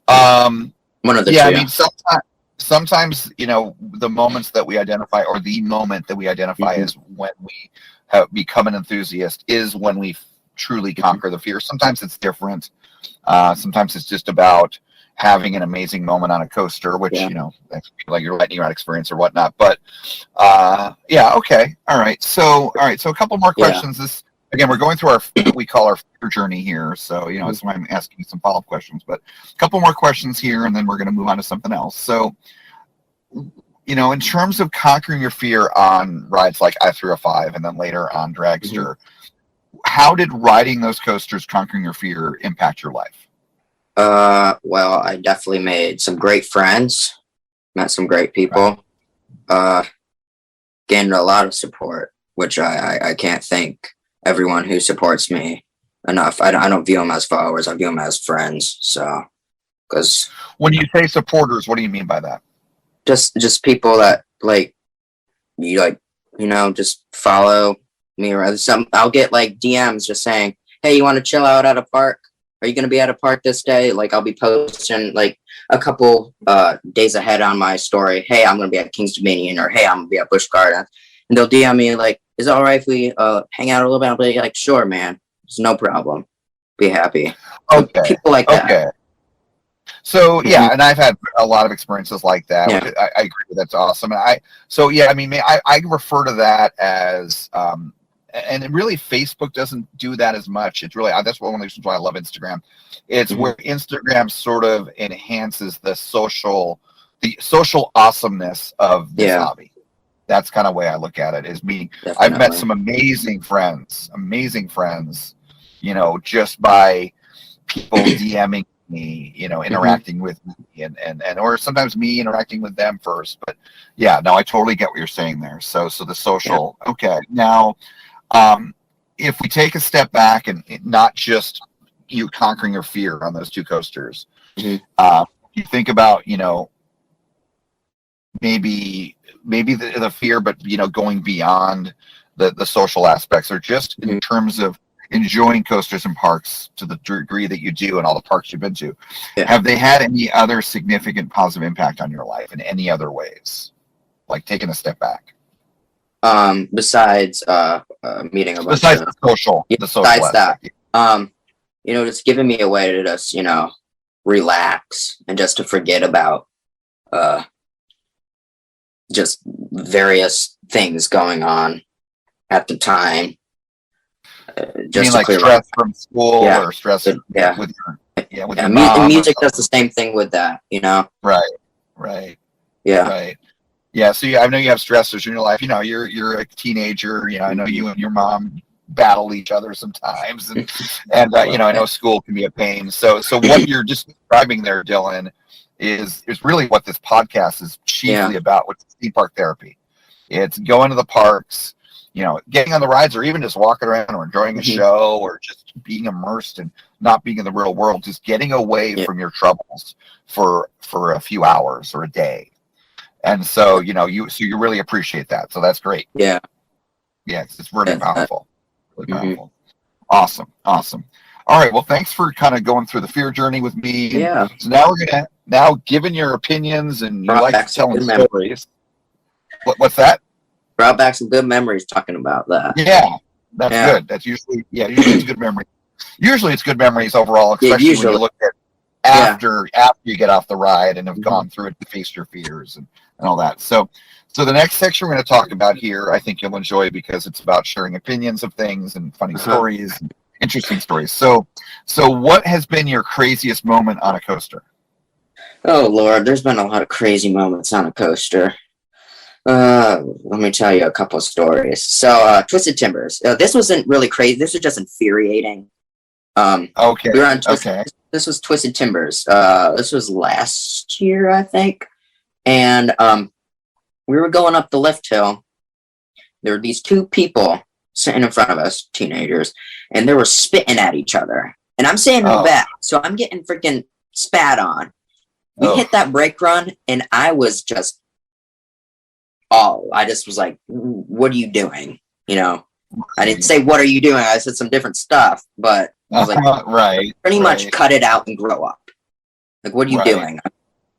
One of the two. I mean, sometimes the moments that we identify, or the moment that we identify as when we have become an enthusiast, is when we truly conquer the fear. Sometimes it's different. Sometimes it's just about having an amazing moment on a coaster, which like your lightning rod experience or whatnot. But okay, all right. So a couple more questions. This again, we're going through what we call our fear journey here. So that's why I'm asking you some follow-up questions. But a couple more questions here, and then we're going to move on to something else. So in terms of conquering your fear on rides like I-305 and then later on Dragster, how did riding those coasters, conquering your fear, impact your life? Well, I definitely made some great friends, met some great people, gained a lot of support, which I can't thank everyone who supports me enough. I don't view them as followers. I view them as friends. So, because when you say supporters, what do you mean by that? Just people that just follow me around. I'll get like DMs just saying, "Hey, you want to chill out at a park? Are you going to be at a park this day?" Like, I'll be posting like a couple days ahead on my story. "Hey, I'm going to be at King's Dominion," or "Hey, I'm going to be at Busch Gardens." And they'll DM me like, "Is it all right if we hang out a little bit?" I'll be like, "Sure, man. It's no problem. Be happy." Okay. People like that. Okay. So and I've had a lot of experiences like that. Yeah. Which I agree with. That's awesome. And I refer to that as and really Facebook doesn't do that as much. It's really, that's one of the reasons why I love Instagram. It's where Instagram sort of enhances the social awesomeness of this hobby. That's kind of the way I look at it, is me. Definitely. I've met some amazing friends, you know, just by people DMing me, you know, interacting with me, and or sometimes me interacting with them first. But yeah, no, I totally get what you're saying there. So the social. Okay. Now, if we take a step back and not just you conquering your fear on those 2 coasters, you think about, you know, maybe the fear, but, you know, going beyond the social aspects, or just in terms of enjoying coasters and parks to the degree that you do and all the parks you've been to, have they had any other significant positive impact on your life in any other ways, like taking a step back? Besides meeting a bunch besides of the social besides aspect. that, you know, just giving me a way to just, you know, relax and just to forget about just various things going on at the time. Just to like clear stress up. from school or stress with your mom music does the same thing with that, you know. Right. Yeah, so I know you have stressors in your life. You know, you're a teenager. You know, I know you and your mom battle each other sometimes, and you know, I know school can be a pain. So what you're just describing there, Dylan, is really what this podcast is chiefly about, which is theme park therapy. It's going to the parks, you know, getting on the rides, or even just walking around or enjoying a show, or just being immersed and not being in the real world, just getting away from your troubles for a few hours or a day. And so, you know, you really appreciate that. So that's great. Yeah. It's really powerful. Really powerful. Awesome. All right. Well, thanks for kind of going through the fear journey with me. Yeah. So now we're gonna given your opinions and you like telling stories. What's that? Brought back some good memories talking about that. Yeah, that's good. That's usually it's good memory. Usually it's good memories overall, especially when you look at after you get off the ride and have gone through it to face your fears and all that. So the next section we're going to talk about here, I think you'll enjoy, because it's about sharing opinions of things and funny stories, and interesting stories. So what has been your craziest moment on a coaster? Oh Lord, there's been a lot of crazy moments on a coaster. Let me tell you a couple of stories. So Twisted Timbers. This wasn't really crazy. This was just infuriating. Okay. We were on This was Twisted Timbers. This was last year, I think. And we were going up the lift hill. There were these 2 people sitting in front of us, teenagers, and they were spitting at each other. And I'm saying no back, so I'm getting freaking spat on. We hit that brake run, and I was just I just was like, what are you doing? You know, I didn't say, what are you doing? I said some different stuff, but I was like, pretty much cut it out and grow up. Like, what are you doing?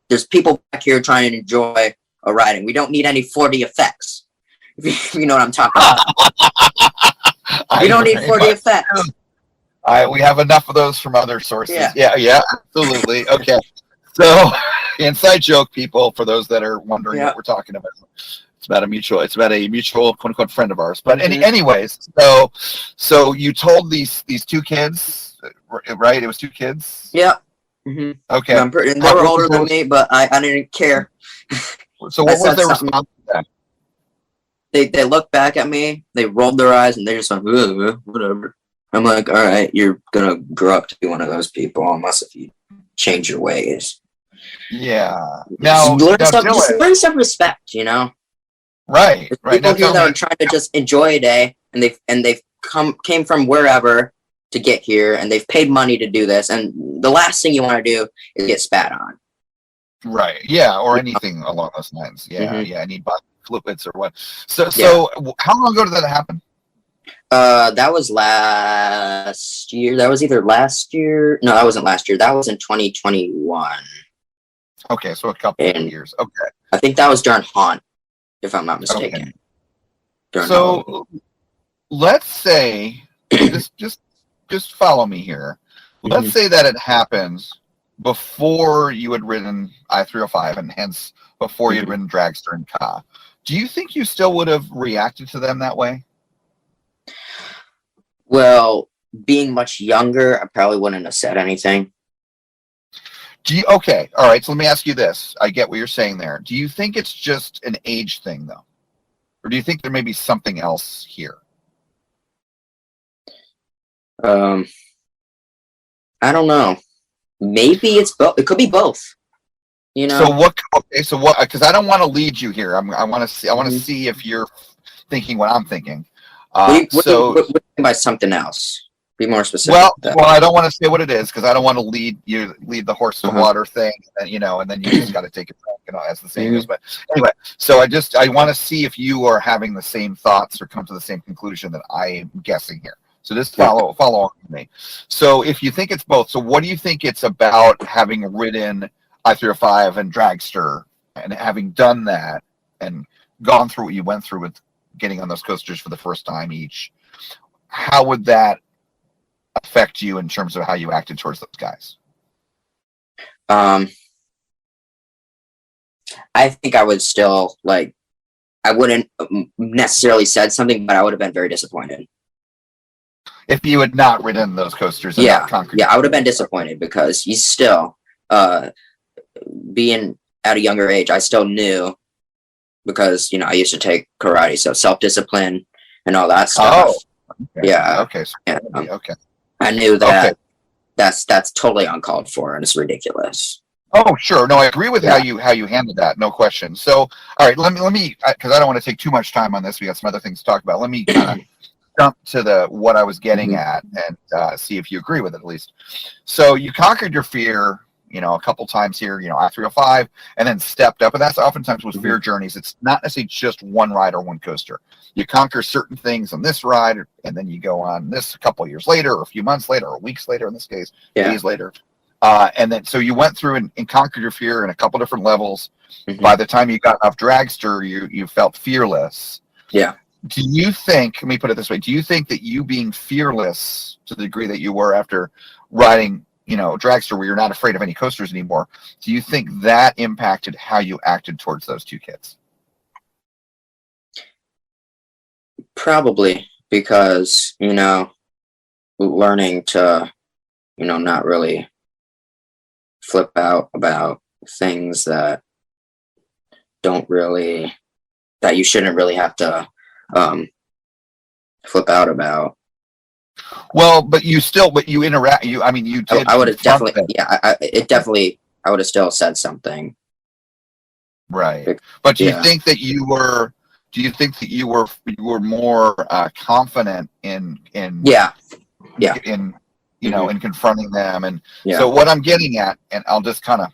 There's people back here trying to enjoy a ride, and we don't need any 4D effects. You know what I'm talking about. We don't need 4D effects. We have enough of those from other sources. Yeah, absolutely. Okay. So, inside joke, people, for those that are wondering what we're talking about. It's about a mutual quote unquote friend of ours. But anyways, so you told these 2 kids, right? It was 2 kids? Yeah. Okay. They were older than me, but I didn't care. So what was their response to that? They looked back at me, they rolled their eyes, and they just went, whatever. I'm like, all right, you're gonna grow up to be one of those people, unless if you change your ways. Yeah. Now, learn some respect, you know. Right. There's people here that are trying to just enjoy a day, and they've came from wherever to get here, and they've paid money to do this, and the last thing you want to do is get spat on. Right. Yeah. Or anything along those lines. Yeah. Yeah. I need body fluids or what. So how long ago did that happen? That was last year. That was either last year. No, that wasn't last year. That was in 2021. Okay, so a couple of years. Okay. I think that was during Haunt, if I'm not mistaken. Okay. So let's say just follow me here. Let's say that it happens before you had ridden I-305, and hence before you'd ridden Dragster and Ka. Do you think you still would have reacted to them that way? Well, being much younger, I probably wouldn't have said anything. Okay, all right. So let me ask you this. I get what you're saying there. Do you think it's just an age thing, though, or do you think there may be something else here? I don't know. Maybe it's both. It could be both. You know. So what? Okay. So what? Because I don't want to lead you here. I want to see. I want to see if you're thinking what I'm thinking. What do you mean by something else? Be more specific. Well, I don't want to say what it is because I don't want to lead the horse to water thing, and and then you just got to take it back, as the saying goes. But anyway, so I want to see if you are having the same thoughts or come to the same conclusion that I am guessing here. So just follow on with me. So if you think it's both, so what do you think it's about having ridden I-305 and Dragster and having done that and gone through what you went through with getting on those coasters for the first time each? How would that affect you in terms of how you acted towards those guys? I think I would still I wouldn't necessarily said something, but I would have been very disappointed if you had not ridden those coasters. And not conquered. I would have been disappointed because you still, being at a younger age, I still knew because I used to take karate, so self-discipline and all that stuff. Okay. Yeah. Okay. So, okay. I knew that that's totally uncalled for and it's ridiculous. Oh, sure. No, I agree with how you handled that. No question. So, all right, let me because I don't want to take too much time on this. We got some other things to talk about. Let me kind of jump to what I was getting at and see if you agree with it at least. So you conquered your fear, a couple times here, I-305, and then stepped up. And that's oftentimes with fear journeys. It's not necessarily just one ride or one coaster. You conquer certain things on this ride, and then you go on this a couple of years later, or a few months later, or weeks later in this case, days later. And then so you went through and conquered your fear in a couple different levels. By the time you got off Dragster, you felt fearless. Yeah. Do you think, let me put it this way, do you think that you being fearless to the degree that you were after riding, Dragster, where you're not afraid of any coasters anymore, do you think that impacted how you acted towards those two kids? Probably, because, learning to, not really flip out about things that you shouldn't really have to flip out about. Well, but you interact. You did. I would have definitely. Yeah, I would have still said something. Right. But do you think that you were? Do you think that you were more confident in? In confronting them, and so what I'm getting at, and I'll just kind of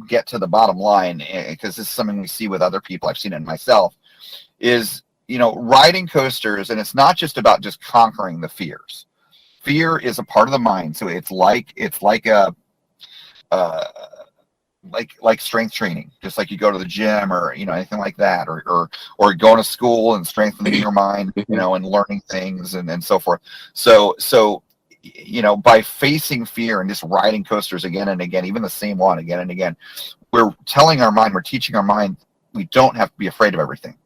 get to the bottom line because this is something we see with other people. I've seen it in myself. Is riding coasters, and it's not just about just conquering the fears. Fear is a part of the mind, so it's like a like strength training, just like you go to the gym or anything like that, or going to school and strengthening your mind, and learning things and so forth. So by facing fear and just riding coasters again and again, even the same one again and again, we're teaching our mind we don't have to be afraid of everything.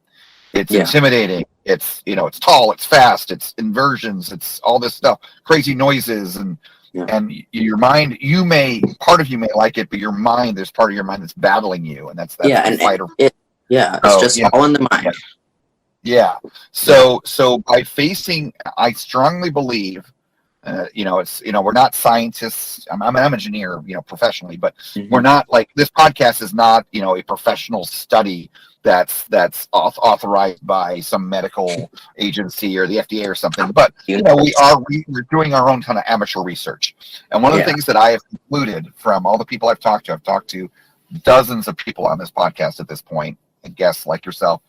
It's intimidating. It's it's tall, it's fast, it's inversions, it's all this stuff, crazy noises, and your mind. Part of you may like it, but your mind, there's part of your mind that's battling you, and that's fight or it's just all in the mind. Yeah. So by facing, I strongly believe. It's we're not scientists. I'm an engineer, professionally, but we're not this podcast is not a professional study that's authorized by some medical agency or the FDA or something. But we're doing our own kind of amateur research. And one of the things that I have concluded from all the people I've talked to dozens of people on this podcast at this point, and guests like yourself,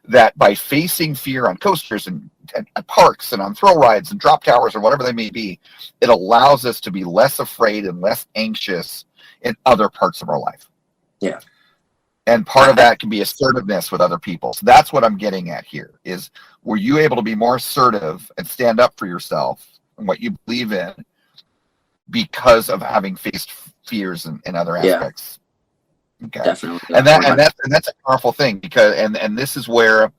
that by facing fear on coasters and at parks and on thrill rides and drop towers or whatever they may be, it allows us to be less afraid and less anxious in other parts of our life. Yeah. And part of that can be assertiveness with other people. So that's what I'm getting at here is, were you able to be more assertive and stand up for yourself and what you believe in because of having faced fears and other aspects? Okay. Definitely. And that's a powerful thing, because and this is where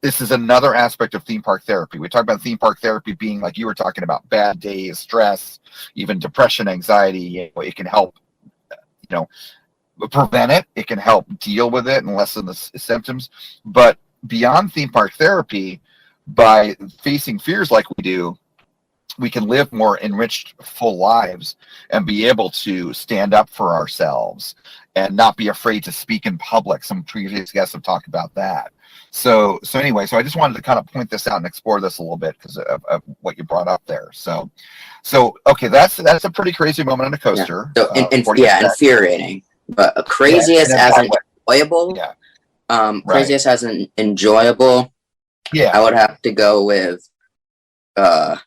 this is another aspect of theme park therapy. We talk about theme park therapy being like you were talking about, bad days, stress, even depression, anxiety. It can help, prevent it. It can help deal with it and lessen the symptoms. But beyond theme park therapy, by facing fears like we do, we can live more enriched, full lives and be able to stand up for ourselves and not be afraid to speak in public. Some previous guests have talked about that. So anyway, I just wanted to kind of point this out and explore this a little bit because of what you brought up there. So okay, that's a pretty crazy moment on a coaster. Yeah. So infuriating, but craziest as an enjoyable. Yeah. Craziest as an enjoyable. Yeah. I would have to go with the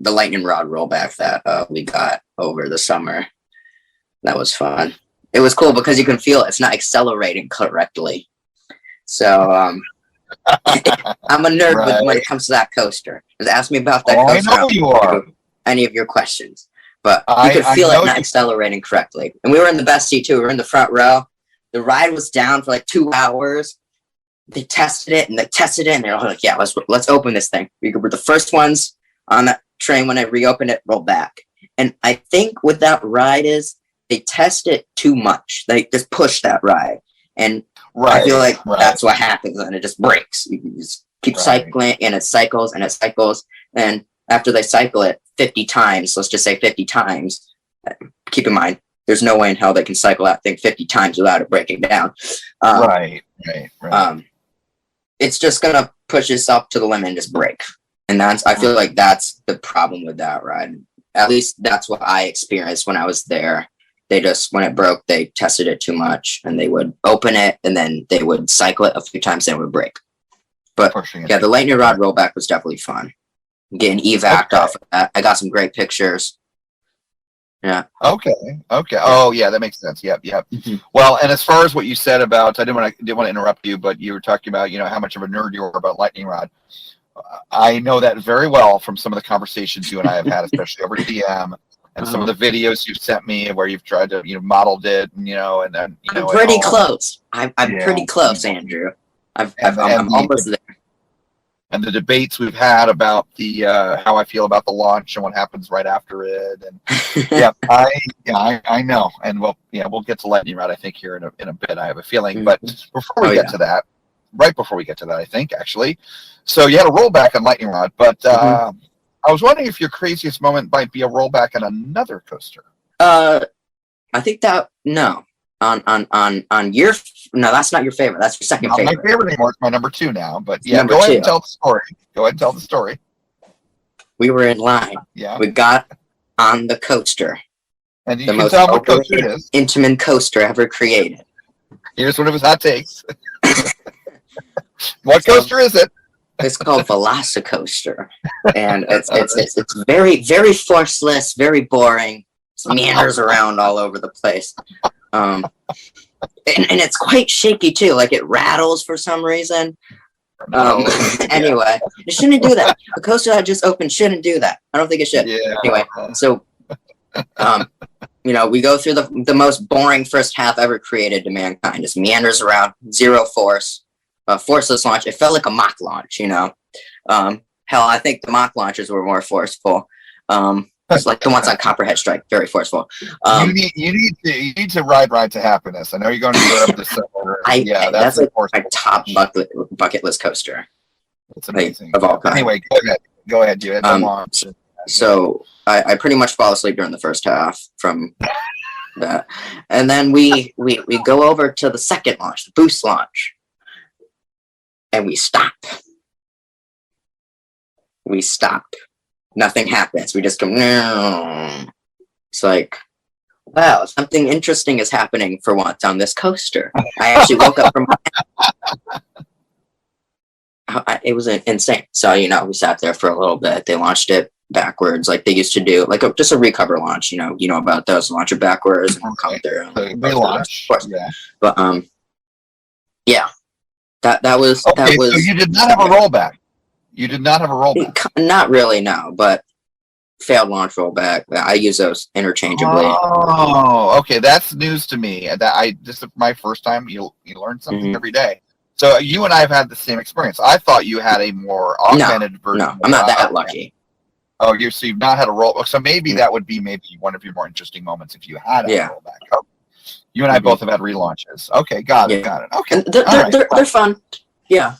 lightning rod rollback that we got over the summer. That was fun. It was cool because you can feel it's not accelerating correctly. So I'm a nerd when it comes to that coaster. Just ask me about that coaster. I know you are. Any of your questions, but you could feel it not accelerating correctly. And we were in the best seat too. We were in the front row. The ride was down for like 2 hours. They tested it, and they're like, "Yeah, let's open this thing." We were the first ones on that train when I reopened it, rolled back. And I think what that ride is, they test it too much. They just push that ride, and I feel like that's what happens, and it just breaks. You just keep cycling, and it cycles, and it cycles. And after they cycle it 50 times, let's just say 50 times, keep in mind, there's no way in hell they can cycle that thing 50 times without it breaking down. Right. It's just going to push itself to the limit and just break. And I feel like that's the problem with that ride. At least that's what I experienced when I was there. They just, when it broke, they tested it too much, and they would open it, and then they would cycle it a few times, and it would break. But yeah, the lightning rod rollback was definitely fun. Getting evac off of that. I got some great pictures. Yeah. Okay. Oh, yeah, that makes sense. Yep. Mm-hmm. Well, and as far as what you said about, I didn't want to interrupt you, but you were talking about, how much of a nerd you were about lightning rod. I know that very well from some of the conversations you and I have had, especially over DM, and some of the videos you've sent me where you've tried to, modeled it, and and then I'm pretty close. I'm pretty close, Andrew. I'm almost there. And the debates we've had about the how I feel about the launch and what happens right after it, and I know, and we'll get to lightning rod I think here in a bit. I have a feeling, but before we get to that, right before we get to that, I think actually, so you had a rollback on lightning rod, but I was wondering if your craziest moment might be a rollback on another coaster. I think that on your that's not your favorite. That's your second favorite. My favorite anymore. It's my number 2 now. But yeah, go ahead and tell the story. We were in line. Yeah. We got on the coaster. And you can tell what coaster it is. Intimate coaster ever created. Here's one of his hot takes. What coaster is it? It's called Velocicoaster, and it's very, very forceless, very boring. It meanders around all over the place. And it's quite shaky too, like it rattles for some reason. Anyway, it shouldn't do that. A coaster that just opened shouldn't do that. I don't think it should. Yeah. Anyway, so we go through the most boring first half ever created to mankind. Just meanders around, zero force, forceless launch. It felt like a mock launch, Hell, I think the mock launches were more forceful. It's like the ones on Copperhead Strike, very forceful. You need to ride to happiness. I know you're going to Europe this summer. That's like my top bucket list coaster. It's amazing. Of all time. Anyway, go ahead. You had the launch. So I pretty much fall asleep during the first half from that, and then we go over to the second launch, the boost launch, and we stop. Nothing happens. We just go, no. It's like, wow, something interesting is happening for once on this coaster. I actually woke up from it was insane. So, we sat there for a little bit. They launched it backwards like they used to do, like just a recover launch, you know about those, launch it backwards and come through. Relaunch. Yeah. But, that was... Okay, that was. So you did not have a rollback. You did not have a rollback. Not really, no. But failed launch rollback. I use those interchangeably. Oh, okay. That's news to me. This is my first time. You learn something every day. So you and I have had the same experience. I thought you had a more augmented version. No, I'm not that lucky. Oh, so you've not had a roll. So maybe that would be one of your more interesting moments if you had a rollback. Oh, you and I both have had relaunches. Okay, got it. Okay, they're fun. Yeah.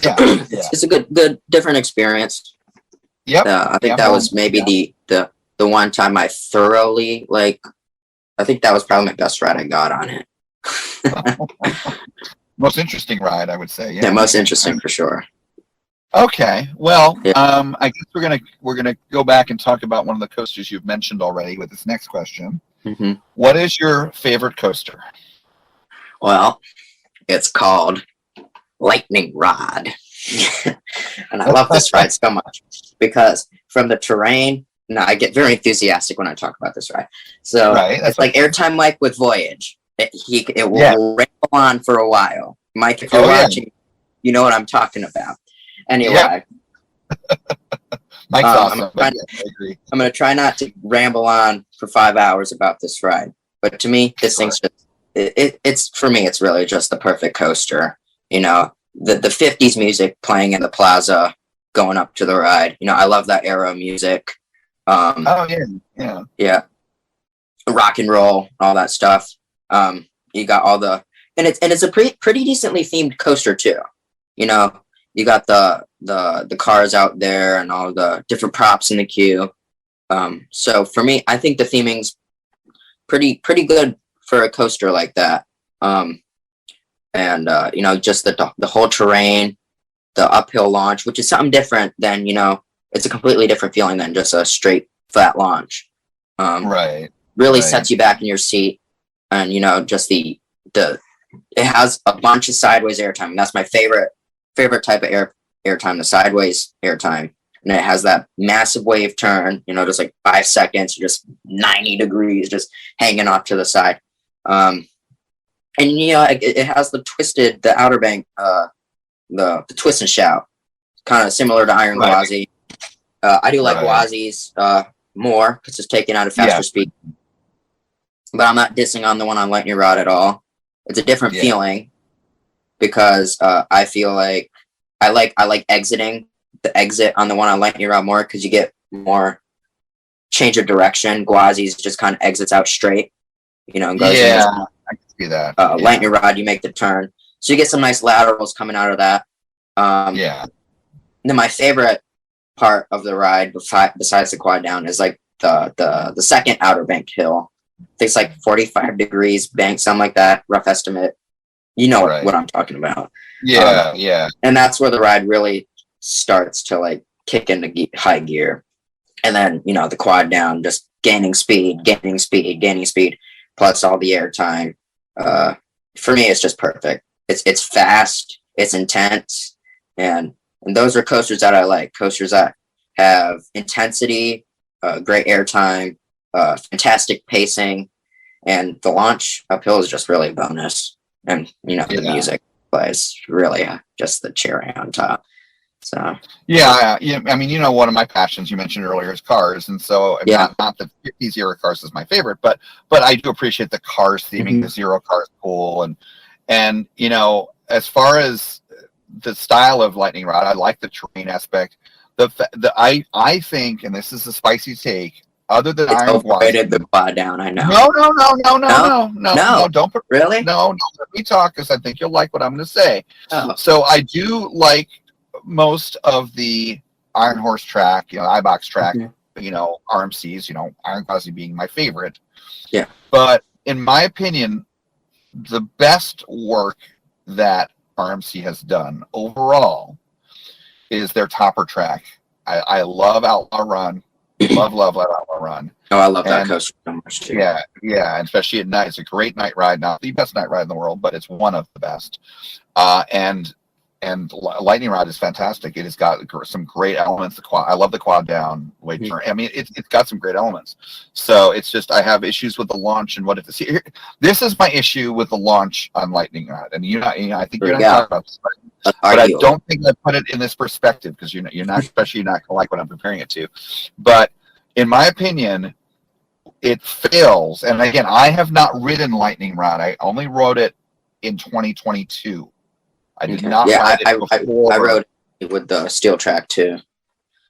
It's a good different experience. Yep. I think that was maybe the one time I thoroughly I think that was probably my best ride I got on it. Most interesting ride, I would say. Yeah, most interesting for sure. Okay, well, I guess we're gonna go back and talk about one of the coasters you've mentioned already with this next question. Mm-hmm. What is your favorite coaster? Well, it's called Lightning Rod, and I love this ride so much because from the terrain. No, I get very enthusiastic when I talk about this ride. So it's like airtime Mike with Voyage. It will ramble on for a while. Mike, if you're watching, you know what I'm talking about. Anyway, Mike's awesome. I agree. I'm going to try not to ramble on for 5 hours about this ride. But to me, this thing's just, it's for me, it's really just the perfect coaster. You know, the 50s music playing in the plaza, going up to the ride. You know, I love that era of music. Yeah. Rock and roll, all that stuff. You got all and it's a pretty decently themed coaster too. You know, you got the cars out there and all the different props in the queue. So for me, I think the theming's pretty good for a coaster like that. You know, just the whole terrain, the uphill launch, which is something different than, you know, it's a completely different feeling than just a straight flat launch. Really sets you back in your seat, and you know, just it has a bunch of sideways airtime. And that's my favorite type of airtime, the sideways airtime. And it has that massive wave turn, you know, just like 5 seconds, just 90 degrees, just hanging off to the side. And you know, it has the Outer Bank, the twist and shout, kind of similar to Iron Gwazi. I do like Gwazi's more because it's taken out of faster speed. But I'm not dissing on the one on Lightning Rod at all. It's a different feeling because I feel like I like exiting the exit on the one on Lightning Rod more because you get more change of direction. Gwazi's just kind of exits out straight, you know, and goes I can see that. Lightning Rod, you make the turn. So you get some nice laterals coming out of that. Then my favorite part of the ride besides the quad down is like the second Outer Bank hill. I think it's like 45 degrees bank, something like that, rough estimate. You know what I'm talking about. And that's where the ride really starts to like kick into high gear. And then, you know, the quad down, just gaining speed, plus all the air time. For me, it's just perfect. It's fast, it's intense, and those are coasters that I like. Coasters that have intensity, great airtime, fantastic pacing, and the launch uphill is just really a bonus. And you know, the music plays really just the cherry on top. So I mean, you know, one of my passions you mentioned earlier is cars, and so not the 50s era cars is my favorite, but I do appreciate the cars theming. The Zero car is cool, and you know, as far as the style of Lightning Rod, I like the terrain aspect. I think, and this is a spicy take, other than Iron Gwazi, the quad down. I know. No, don't put really. No, let me talk because I think you'll like what I'm going to say. So I do like most of the Iron Horse track, you know, iBox track, you know, RMCs, you know, Iron Gwazi being my favorite. Yeah. But in my opinion, the best work that RMC has done overall is their topper track. I love Outlaw Run. love Outlaw Run. Oh, I love that coaster so much too. Yeah, and especially at night. It's a great night ride. Not the best night ride in the world, but it's one of the best. And Lightning Rod is fantastic. It has got some great elements. I love the quad down way turn. I mean, it's got some great elements. So it's just I have issues with the launch and what if this is my issue with the launch on Lightning Rod. And I think you're not talking about this, but I don't think I put it in this perspective because you're not especially not gonna like what I'm comparing it to. But in my opinion, it fails. And again, I have not ridden Lightning Rod. I only rode it in 2022. I did not ride it before. I rode it with the steel track too.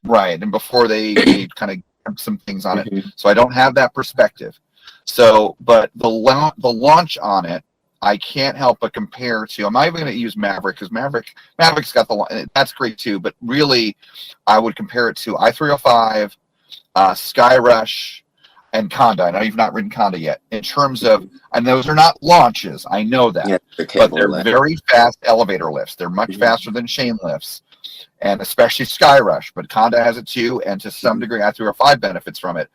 Right, and before they kind of have some things on it, so I don't have that perspective. So, but the launch on it, I can't help but compare to. I'm not even going to use Maverick because Maverick's got that's great too. But really, I would compare it to I-305, Sky Rush, and Conda. I know you've not ridden Conda yet. In terms of, and those are not launches. I know that, but they're very fast elevator lifts. They're much faster than chain lifts, and especially Sky Rush. But Conda has it too, and to some degree, I-305 benefits from it.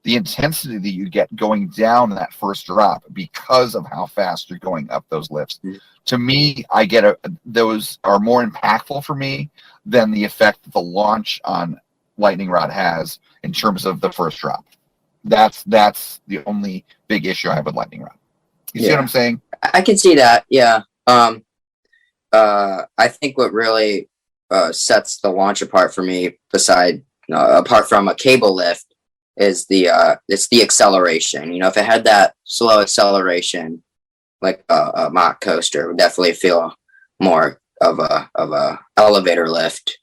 The intensity that you get going down that first drop because of how fast you're going up those lifts. To me, I get those are more impactful for me than the effect that the launch on Lightning Rod has in terms of the first drop. That's the only big issue I have with Lightning Rod. You see what I'm saying? I can see that. Yeah. I think what really sets the launch apart for me, apart from a cable lift, is it's the acceleration. You know, if it had that slow acceleration, like a mock coaster, it would definitely feel more of a elevator lift.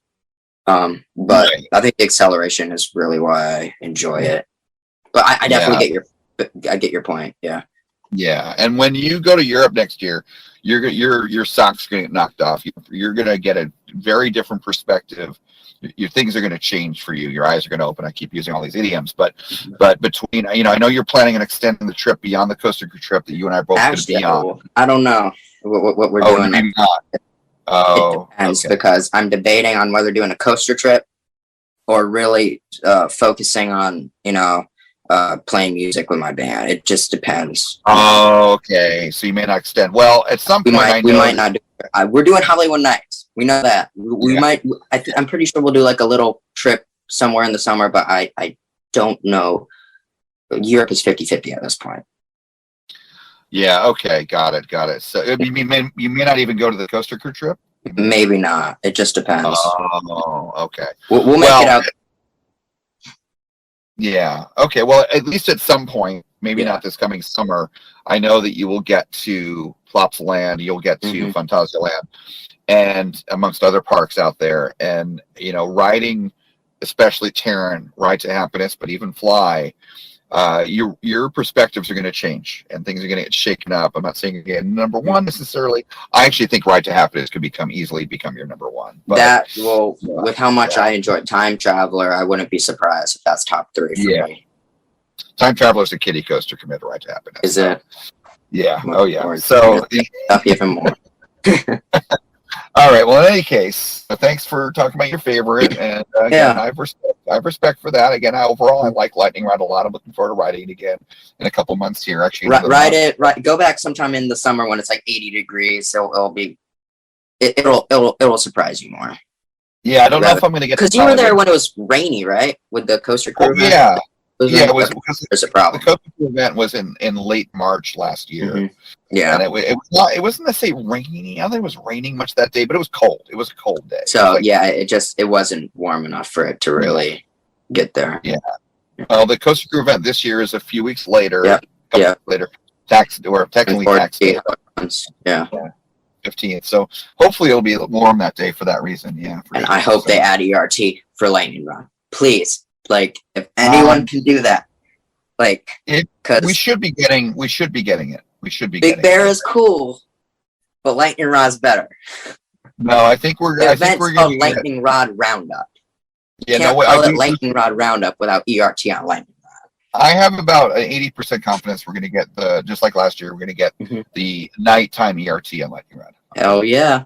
But I think the acceleration is really why I enjoy it. But I definitely get your point. Yeah. Yeah, and when you go to Europe next year, your socks going to get knocked off. You're going to get a very different perspective. Your things are going to change for you. Your eyes are going to open. I keep using all these idioms, but between, you know, I know you're planning on extending the trip beyond the coaster trip that you and I are both going to be on. I don't know what we're doing. Maybe not. It depends because I'm debating on whether doing a coaster trip or really focusing on, you know, playing music with my band. It just depends. Oh, okay. So you may not extend. Well, at some point, we might not do it. We're doing Hollywood Nights. We know that. We might. I'm pretty sure we'll do like a little trip somewhere in the summer, but I don't know. Europe is 50-50 at this point. Yeah. Okay. Got it. So you may not even go to the coaster crew trip. Maybe not. It just depends. Oh, okay. We'll make it out. Yeah. Okay. Well, at least at some point, maybe not this coming summer, I know that you will get to Plopsaland, you'll get to Phantasialand, and amongst other parks out there. And, you know, riding, especially Terran, Ride to Happiness, but even Fly, your perspectives are going to change and things are going to get shaken up. I'm not saying again number one necessarily. I actually think Ride to Happiness could easily become your number one. But, with how much I enjoyed Time Traveler, I wouldn't be surprised if that's top 3 for me. Time Traveler is a kiddie coaster compared to Ride to Happiness. Is it? Yeah. Oh yeah. So even more. All right. Well, in any case, thanks for talking about your favorite, and again, I have respect for that. Again, overall, I like Lightning Rod a lot. I'm looking forward to riding it again in a couple months here. Actually, Go back sometime in the summer when it's like 80 degrees. So it'll surprise you more. Yeah, I don't know if I'm going to get because you were there when it was rainy, right? With the coaster crew. Yeah. It was because there's a problem. The coaster event was in late March last year. Yeah, and it wasn't necessarily rainy. I don't think it was raining much that day, but it was cold. It was a cold day. So it wasn't warm enough for it to really get there. Yeah. Well, the coaster crew event this year is a few weeks later. Yeah. Later, technically tax day. Yeah. 15th. So hopefully it'll be warm that day for that reason. Yeah. And I hope they add ERT for Lightning Rod, please. Like, if anyone can do that, like, because we should be getting it. Big Bear is cool, but Lightning Rod's better. No, I think we're. I think we're called Lightning Rod Roundup. You can't call it Lightning Rod Roundup without ERT on Lightning Rod. I have about an 80% confidence we're going to get just like last year. We're going to get the nighttime ERT on Lightning Rod. Hell yeah!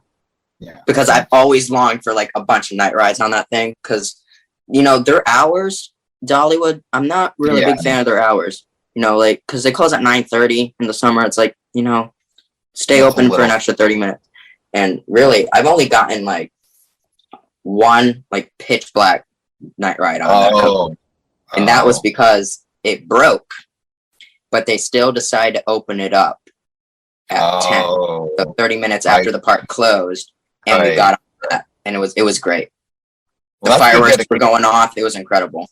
Yeah, because I've always longed for like a bunch of night rides on that thing because. You know, their hours, Dollywood, I'm not really a big fan of their hours. You know, like, because they close at 9:30 in the summer. It's like, you know, stay open for an extra 30 minutes. And really, I've only gotten, like, one, like, pitch black night ride on that coaster. And that was because it broke. But they still decided to open it up at 10. So 30 minutes after the park closed. And we got on that. And it was great. The fireworks were going off. It was incredible.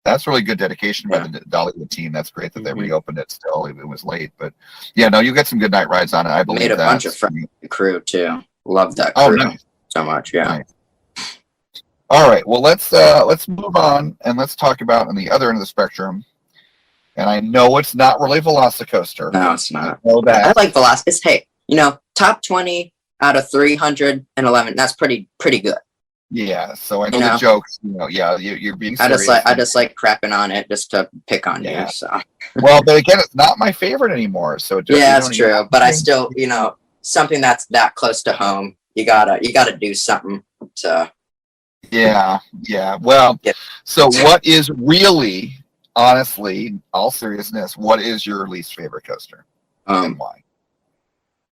That's really good dedication by the Dollywood team. That's great that they reopened it still. It was late. But, yeah, no, you get some good night rides on it. I believe made a bunch of friends with the crew, too. Love that Oh, crew nice. so much. Yeah. Nice. All right. Well, let's move on and let's talk about on the other end of the spectrum. And I know it's not really Velocicoaster. No, it's not. I know that. I like Velocity. Hey, top 20 out of 311. That's pretty good. Yeah. So I know the jokes. Yeah, you're being serious. I just like crapping on it just to pick on you. So. Well, but again, it's not my favorite anymore. So yeah, that's true. But I still, something that's that close to home, you gotta do something to. Yeah. Well, so what is really, honestly, all seriousness, what is your least favorite coaster and why?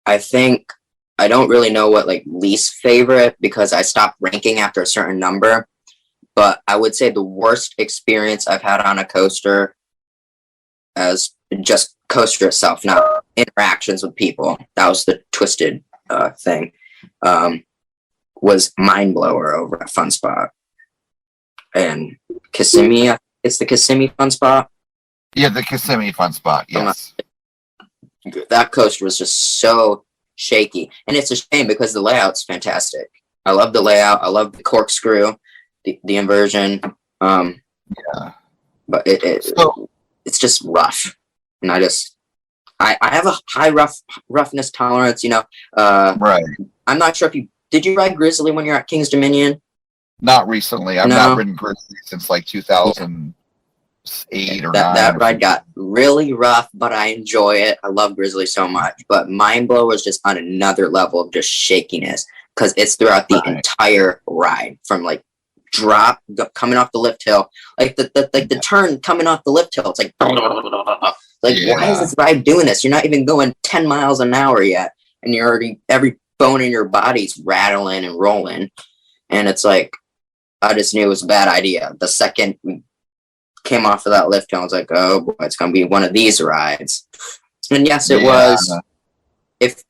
I think I don't really know what least favorite because I stopped ranking after a certain number, but I would say the worst experience I've had on a coaster as just coaster itself, not interactions with people. That was the twisted thing. Was Mind Blower over at Fun Spot and Kissimmee. It's the Kissimmee Fun Spot. Yeah, the Kissimmee Fun Spot. Yes. That coaster was just so shaky, and it's a shame because the layout's fantastic. I love the layout. I love the corkscrew, the inversion. But it's just rough, and I have a high roughness tolerance. Right. I'm not sure if did you ride Grizzly when you're at King's Dominion? Not recently. I've not ridden Grizzly since 2008 or 9. That ride got really rough, but I enjoy it. I love Grizzly so much. But Mind Blower is just on another level of just shakiness because it's throughout the entire ride from drop coming off the lift hill, the turn coming off the lift hill. It's why is this ride doing this? You're not even going 10 miles an hour yet, and you're already every bone in your body's rattling and rolling, and it's I just knew it was a bad idea. The second we came off of that lift hill, I was like, oh boy, it's gonna be one of these rides. And yes, it was. If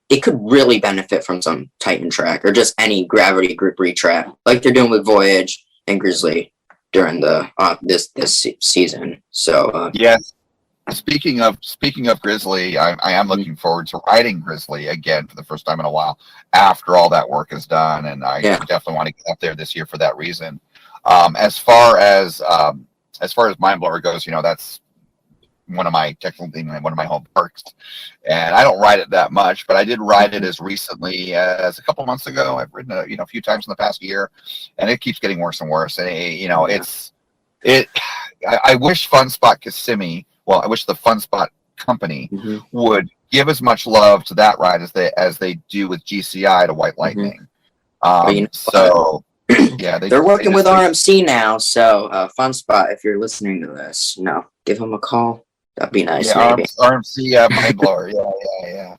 it could really benefit from some Titan track or just any gravity group retrack like they're doing with Voyage and Grizzly during the this season. So yes. Speaking of Grizzly, I am looking forward to riding Grizzly again for the first time in a while after all that work is done, and I definitely want to get up there this year for that reason. As far as Mind Blower goes, that's one of my home parks, and I don't ride it that much, but I did ride it as recently as a couple months ago. I've ridden it, a few times in the past year, and it keeps getting worse and worse. And I wish Fun Spot Kissimmee. Well, I wish the Fun Spot company would give as much love to that ride as they do with GCI to White Lightning. They're working with RMC now. So Fun Spot, if you're listening to this, give them a call. That'd be nice. Yeah, maybe. RMC Mind Blower. Yeah.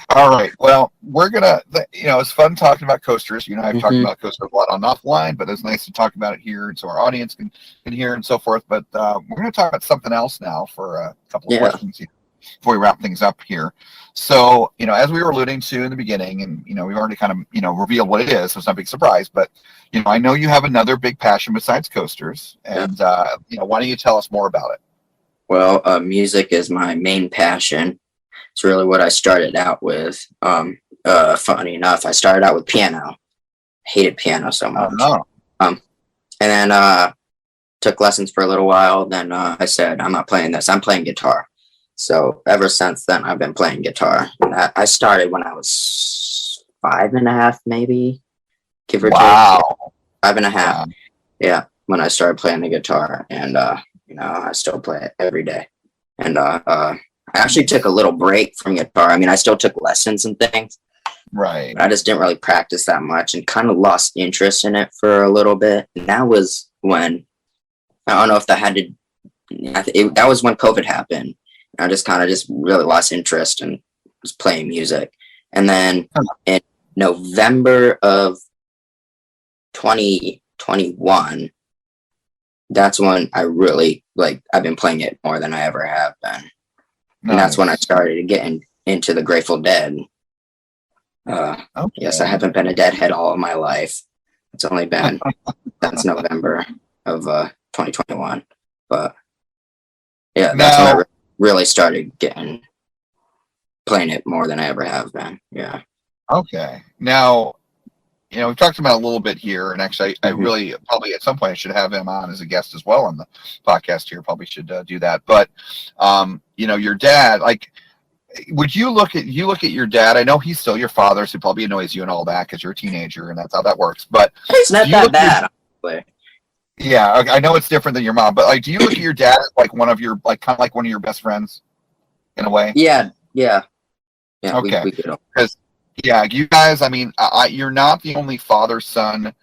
All right. Well, we're gonna. It's fun talking about coasters. I've talked about coasters a lot on offline, but it's nice to talk about it here so our audience can hear and so forth. But we're gonna talk about something else now for a couple of questions before we wrap things up here. So, as we were alluding to in the beginning, and we've already kind of revealed what it is, so it's not a big surprise. But I know you have another big passion besides coasters, and why don't you tell us more about it? Well, music is my main passion. It's really what I started out with. Funny enough, I started out with piano. Hated piano so much. And then took lessons for a little while. Then I said, I'm not playing this. I'm playing guitar. So ever since then, I've been playing guitar. And I started when I was 5.5, maybe, give or take. 5.5. Wow. Yeah, when I started playing the guitar, and I still play it every day. And I actually took a little break from guitar. I mean, I still took lessons and things. Right. I just didn't really practice that much and kind of lost interest in it for a little bit. And that was when, I don't know if that had to, that was when COVID happened. I just kind of really lost interest and was playing music. And then in November of 2021, that's when I really, I've been playing it more than I ever have been. Nice. And that's when I started getting into the Grateful Dead. Yes, I haven't been a Deadhead all of my life. It's only been since November of 2021. But yeah, that's when I really started playing it more than I ever have been. Yeah. Okay. Now, we've talked about it a little bit here, and actually, I really probably at some point I should have him on as a guest as well on the podcast here. Probably should do that. But, your dad, like, would you look at your dad? I know he's still your father, so he probably annoys you and all that because you're a teenager, and that's how that works. But It's not that bad. Honestly. Yeah, I know it's different than your mom, but like, do you look at your dad as like one of your kind of like one of your best friends, in a way? Yeah. Okay. We could. Because you guys, I mean, you're not the only father-son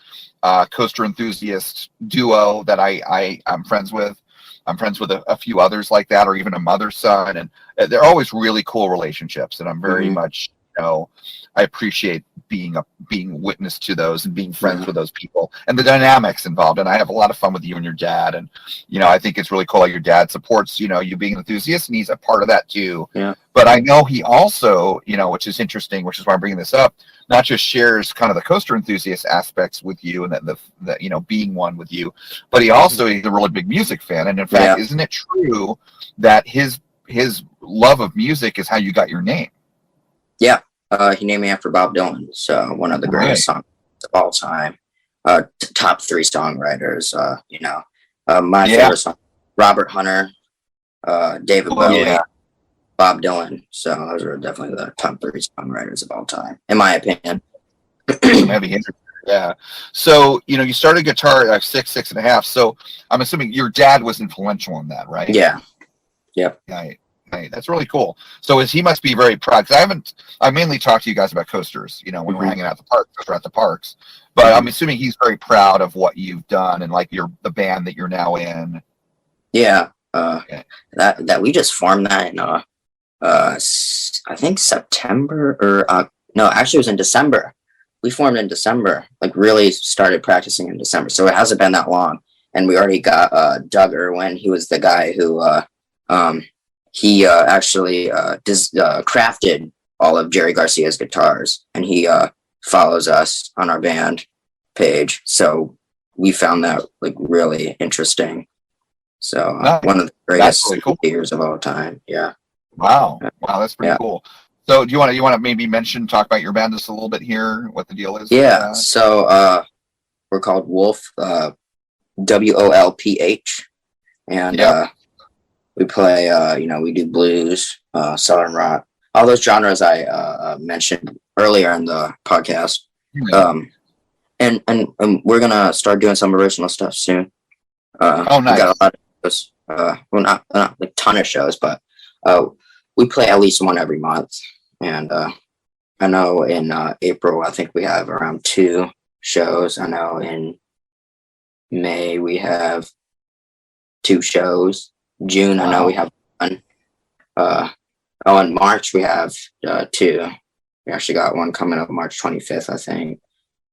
coaster enthusiast duo that I'm friends with. I'm friends with a few others like that, or even a mother-son, and they're always really cool relationships. And I'm very much, I appreciate being witness to those and being friends with those people and the dynamics involved. And I have a lot of fun with you and your dad. And I think it's really cool how your dad supports you being an enthusiast, and he's a part of that too. Yeah. But I know he also, which is interesting, which is why I'm bringing this up, not just shares kind of the coaster enthusiast aspects with you and the being one with you, but he also is a really big music fan. And in fact, isn't it true that his love of music is how you got your name? Yeah. He named me after Bob Dylan, so one of the greatest songs of all time. Top 3 songwriters. My favorite song, Robert Hunter, David Bowie, Bob Dylan. So those are definitely the top 3 songwriters of all time, in my opinion. Heavy hitter. Yeah. So you started guitar at 6 and a half. So I'm assuming your dad was influential in that, right? Yeah. Yep. Right. That's really cool. So he must be very proud, because I mainly talked to you guys about coasters, when we're hanging out at the parks or at the parks, but I'm assuming he's very proud of what you've done and like the band that you're now in. Yeah. That we just formed that in, I think September or, no, actually it was in December. We formed in December, like really started practicing in December. So it hasn't been that long. And we already got, Doug Irwin. He was the guy who, he actually crafted all of Jerry Garcia's guitars, and he follows us on our band page. So we found that like really interesting. So one of the greatest years of all time. Yeah. Wow, that's pretty cool. So do you want to maybe talk about your band just a little bit here? What the deal is? Yeah. So we're called Wolf, WOLPH, and we play, we do blues, southern rock, all those genres I mentioned earlier in the podcast. And we're gonna start doing some original stuff soon. Nice. We got a lot of shows. Well, not like ton of shows, but we play at least one every month. And I know in April, I think we have around 2 shows. I know in May we have 2 shows. June, I know we have 1. In March we have 2. We actually got one coming up March 25th, I think.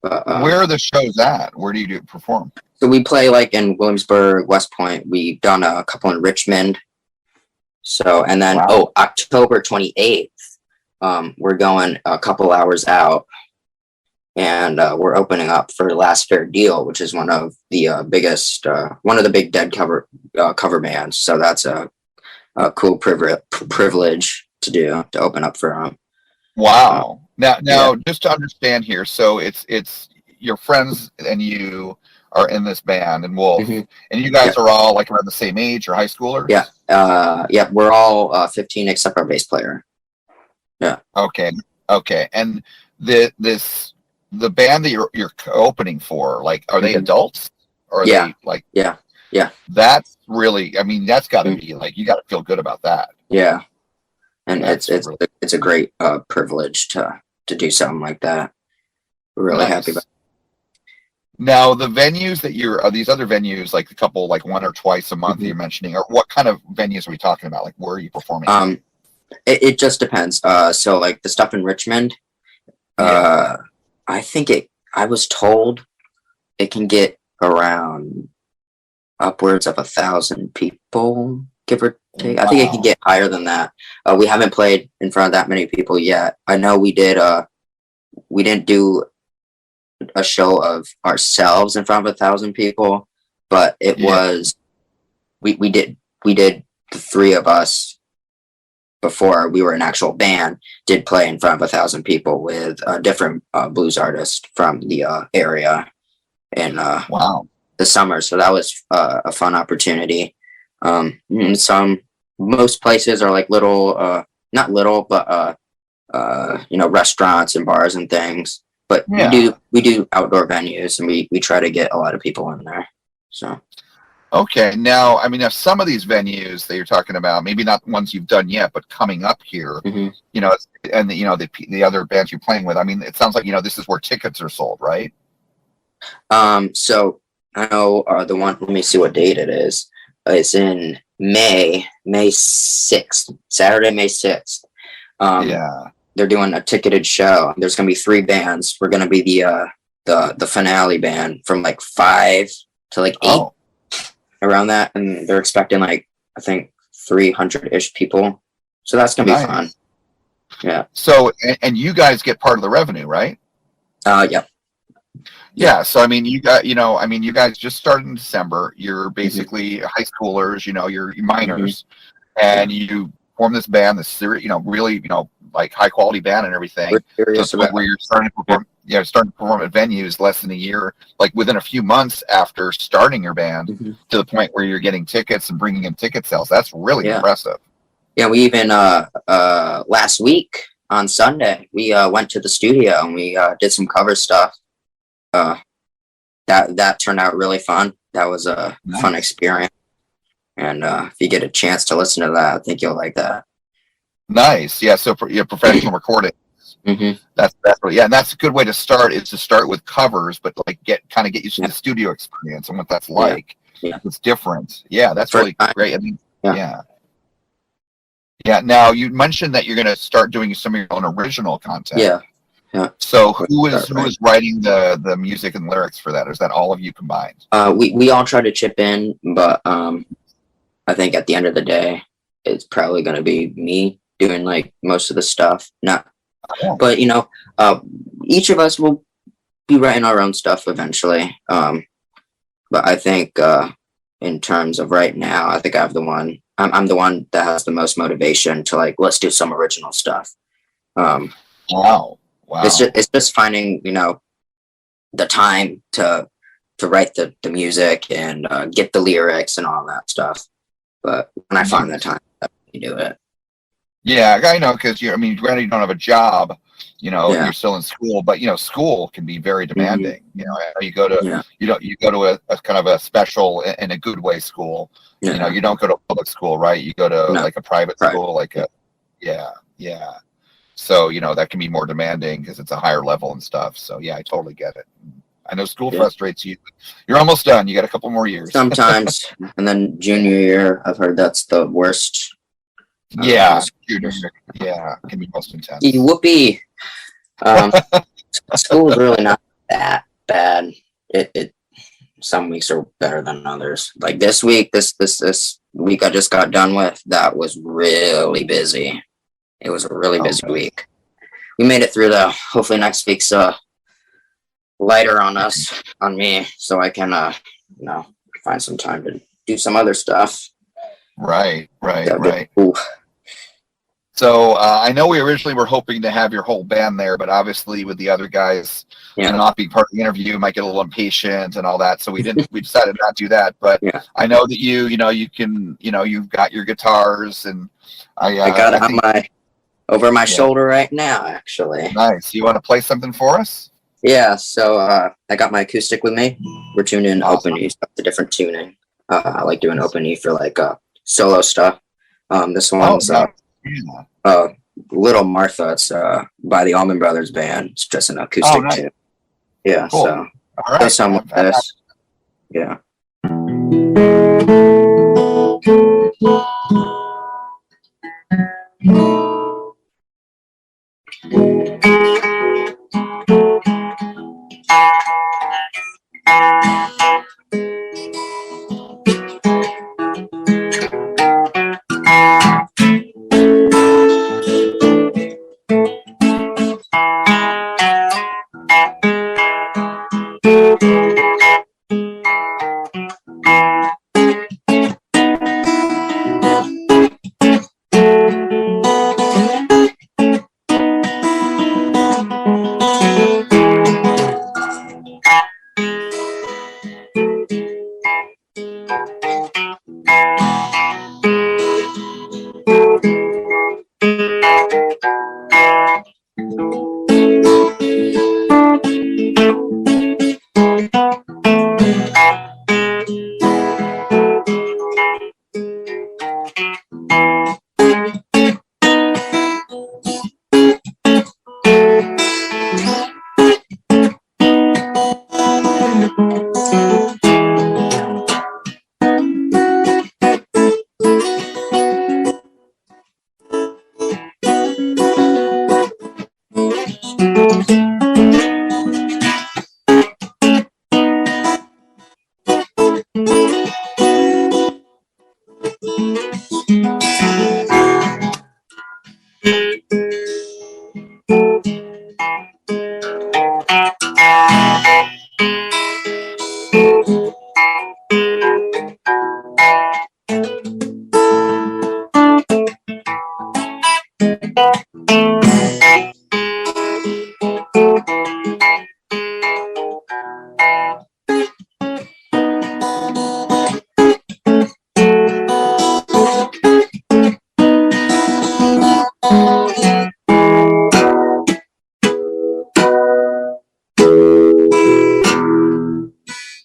But where are the shows at? Where do you perform? So we play like in Williamsburg, West Point. We've done a couple in Richmond. So, and then October 28th, we're going a couple hours out, and we're opening up for Last Fair Deal, which is one of the biggest, one of the big Dead cover bands. So that's a cool privilege to open up for them. Wow. Now, just to understand here, so it's your friends and you are in this band and Wolf, and you guys are all like around the same age or high schoolers? Yeah. We're all 15 except our bass player. Yeah. Okay. And the band that you're opening for, like, are they adults? Or are they like? Yeah. That's really, I mean, that's got to be like, you got to feel good about that. Yeah. And it's a great privilege to do something like that. We're really happy about it. Now, the venues that these other venues, like a couple, like 1 or twice a month that you're mentioning, or what kind of venues are we talking about? Like, where are you performing? It just depends. So like the stuff in Richmond, I think I was told it can get around upwards of 1,000 people, give or take. I think it can get higher than that. We haven't played in front of that many people yet. I know we didn't do a show of ourselves in front of 1,000 people, but it was we did the 3 of us before we were an actual band, did play in front of 1,000 people with different blues artists from the area in the summer. So that was a fun opportunity. Most places are like little, not little, but restaurants and bars and things. But we do outdoor venues, and we try to get a lot of people in there. So. Okay, now, I mean, if some of these venues that you're talking about, maybe not the ones you've done yet, but coming up here, and the other bands you're playing with, I mean, it sounds like, this is where tickets are sold, right? So I know the one, let me see what date it is. It's in May 6th, Saturday, May 6th. They're doing a ticketed show. There's going to be 3 bands. We're going to be the finale band from like 5 to like 8. Around that, and they're expecting like I think 300-ish people, so that's gonna be fun. Yeah. So and you guys get part of the revenue, right? Yeah. So I mean, you guys just started in December. You're basically high schoolers. You're minors, and you form this band, this really like high quality band and everything. Where you're starting to perform. Starting to perform at venues less than a year, like within a few months after starting your band, to the point where you're getting tickets and bringing in ticket sales. That's really impressive. Yeah, we even last week on Sunday we went to the studio and we did some cover stuff. That turned out really fun. That was a fun experience, and if you get a chance to listen to that, I think you'll like that. Nice, yeah. So professional recording. That's really, and that's a good way to start, is to start with covers, but like get used to the studio experience and what that's like. It's different. That's really great. I mean, now you mentioned that you're going to start doing some of your own original content. So who is writing the music and lyrics for that? Or is that all of you combined? We all try to chip in, but I think at the end of the day it's probably going to be me doing like most of the stuff. But each of us will be writing our own stuff eventually. But I think in terms of right now, I think I'm the one that has the most motivation to like, let's do some original stuff. Wow. It's just finding the time to write the music and get the lyrics and all that stuff. But when I find the time, you do it. Yeah, I know, because granted you don't have a job, you're still in school, but school can be very demanding. You go to you go to a kind of a special in a good way school. You don't go to public school, right? You go to like a private school, like a So that can be more demanding because it's a higher level and stuff. So I totally get it. I know school frustrates you. You're almost done. You got a couple more years. Sometimes, and then junior year, I've heard that's the worst. Junior. It can be most intense. Whoopee. School is really not that bad. It some weeks are better than others. Like this week, this week I just got done with, that was really busy. It was a really busy week. We made it through though. Hopefully next week's lighter on me, so I can find some time to do some other stuff. Right. So I know we originally were hoping to have your whole band there, but obviously with the other guys not being part of the interview, might get a little impatient and all that. So we decided not to do that. But I know that you can, you've got your guitars, and I got it on over my shoulder right now, actually. Nice. You want to play something for us? Yeah. So I got my acoustic with me. We're tuned in open E, so it's a different tuning. I like doing open E for like solo stuff. This one's Little Martha. It's by the Allman Brothers Band. It's just an acoustic tune. Yeah, cool. So play some with this. Yeah.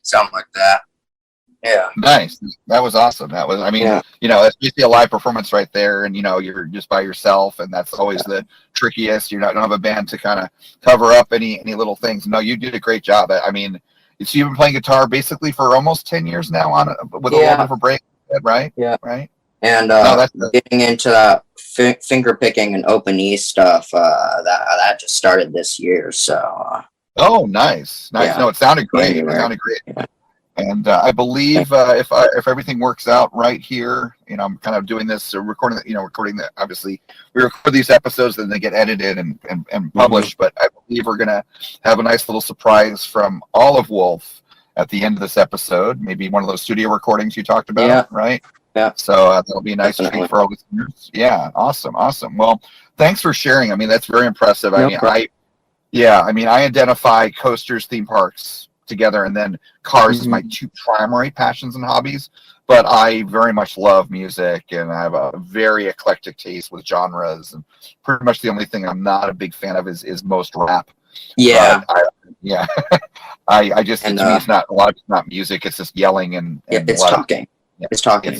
Something like that. Yeah. Nice. That was awesome. That was, I mean, Yeah. you know, it's basically a live performance right there, and you know, you're just by yourself, and that's always the trickiest. You don't have a band to kind of cover up any little things. No, you did a great job. I mean, so you've been playing guitar basically for almost 10 years now, with a little bit of a break, right? Yeah. Right. And No, getting into that finger picking and open E stuff, that just started this year. So. Oh, nice. Yeah. No, it sounded great. January. It sounded great. Yeah. And I believe if everything works out right here, you know, I'm kind of doing this, recording the, obviously we record these episodes, then they get edited and published, but I believe we're going to have a nice little surprise from Olive Wolf at the end of this episode, maybe one of those studio recordings you talked about, right? Yeah. So that'll be a nice Definitely. treat for all listeners. Yeah. Awesome. Well, thanks for sharing. I mean, that's very impressive. I identify coasters, theme parks together, and then cars as my two primary passions and hobbies, but I very much love music, and I have a very eclectic taste with genres, and pretty much the only thing I'm not a big fan of is most rap. Yeah. I just, to me, it's not, a lot of it's not music, it's just yelling and it's talking. It's talking.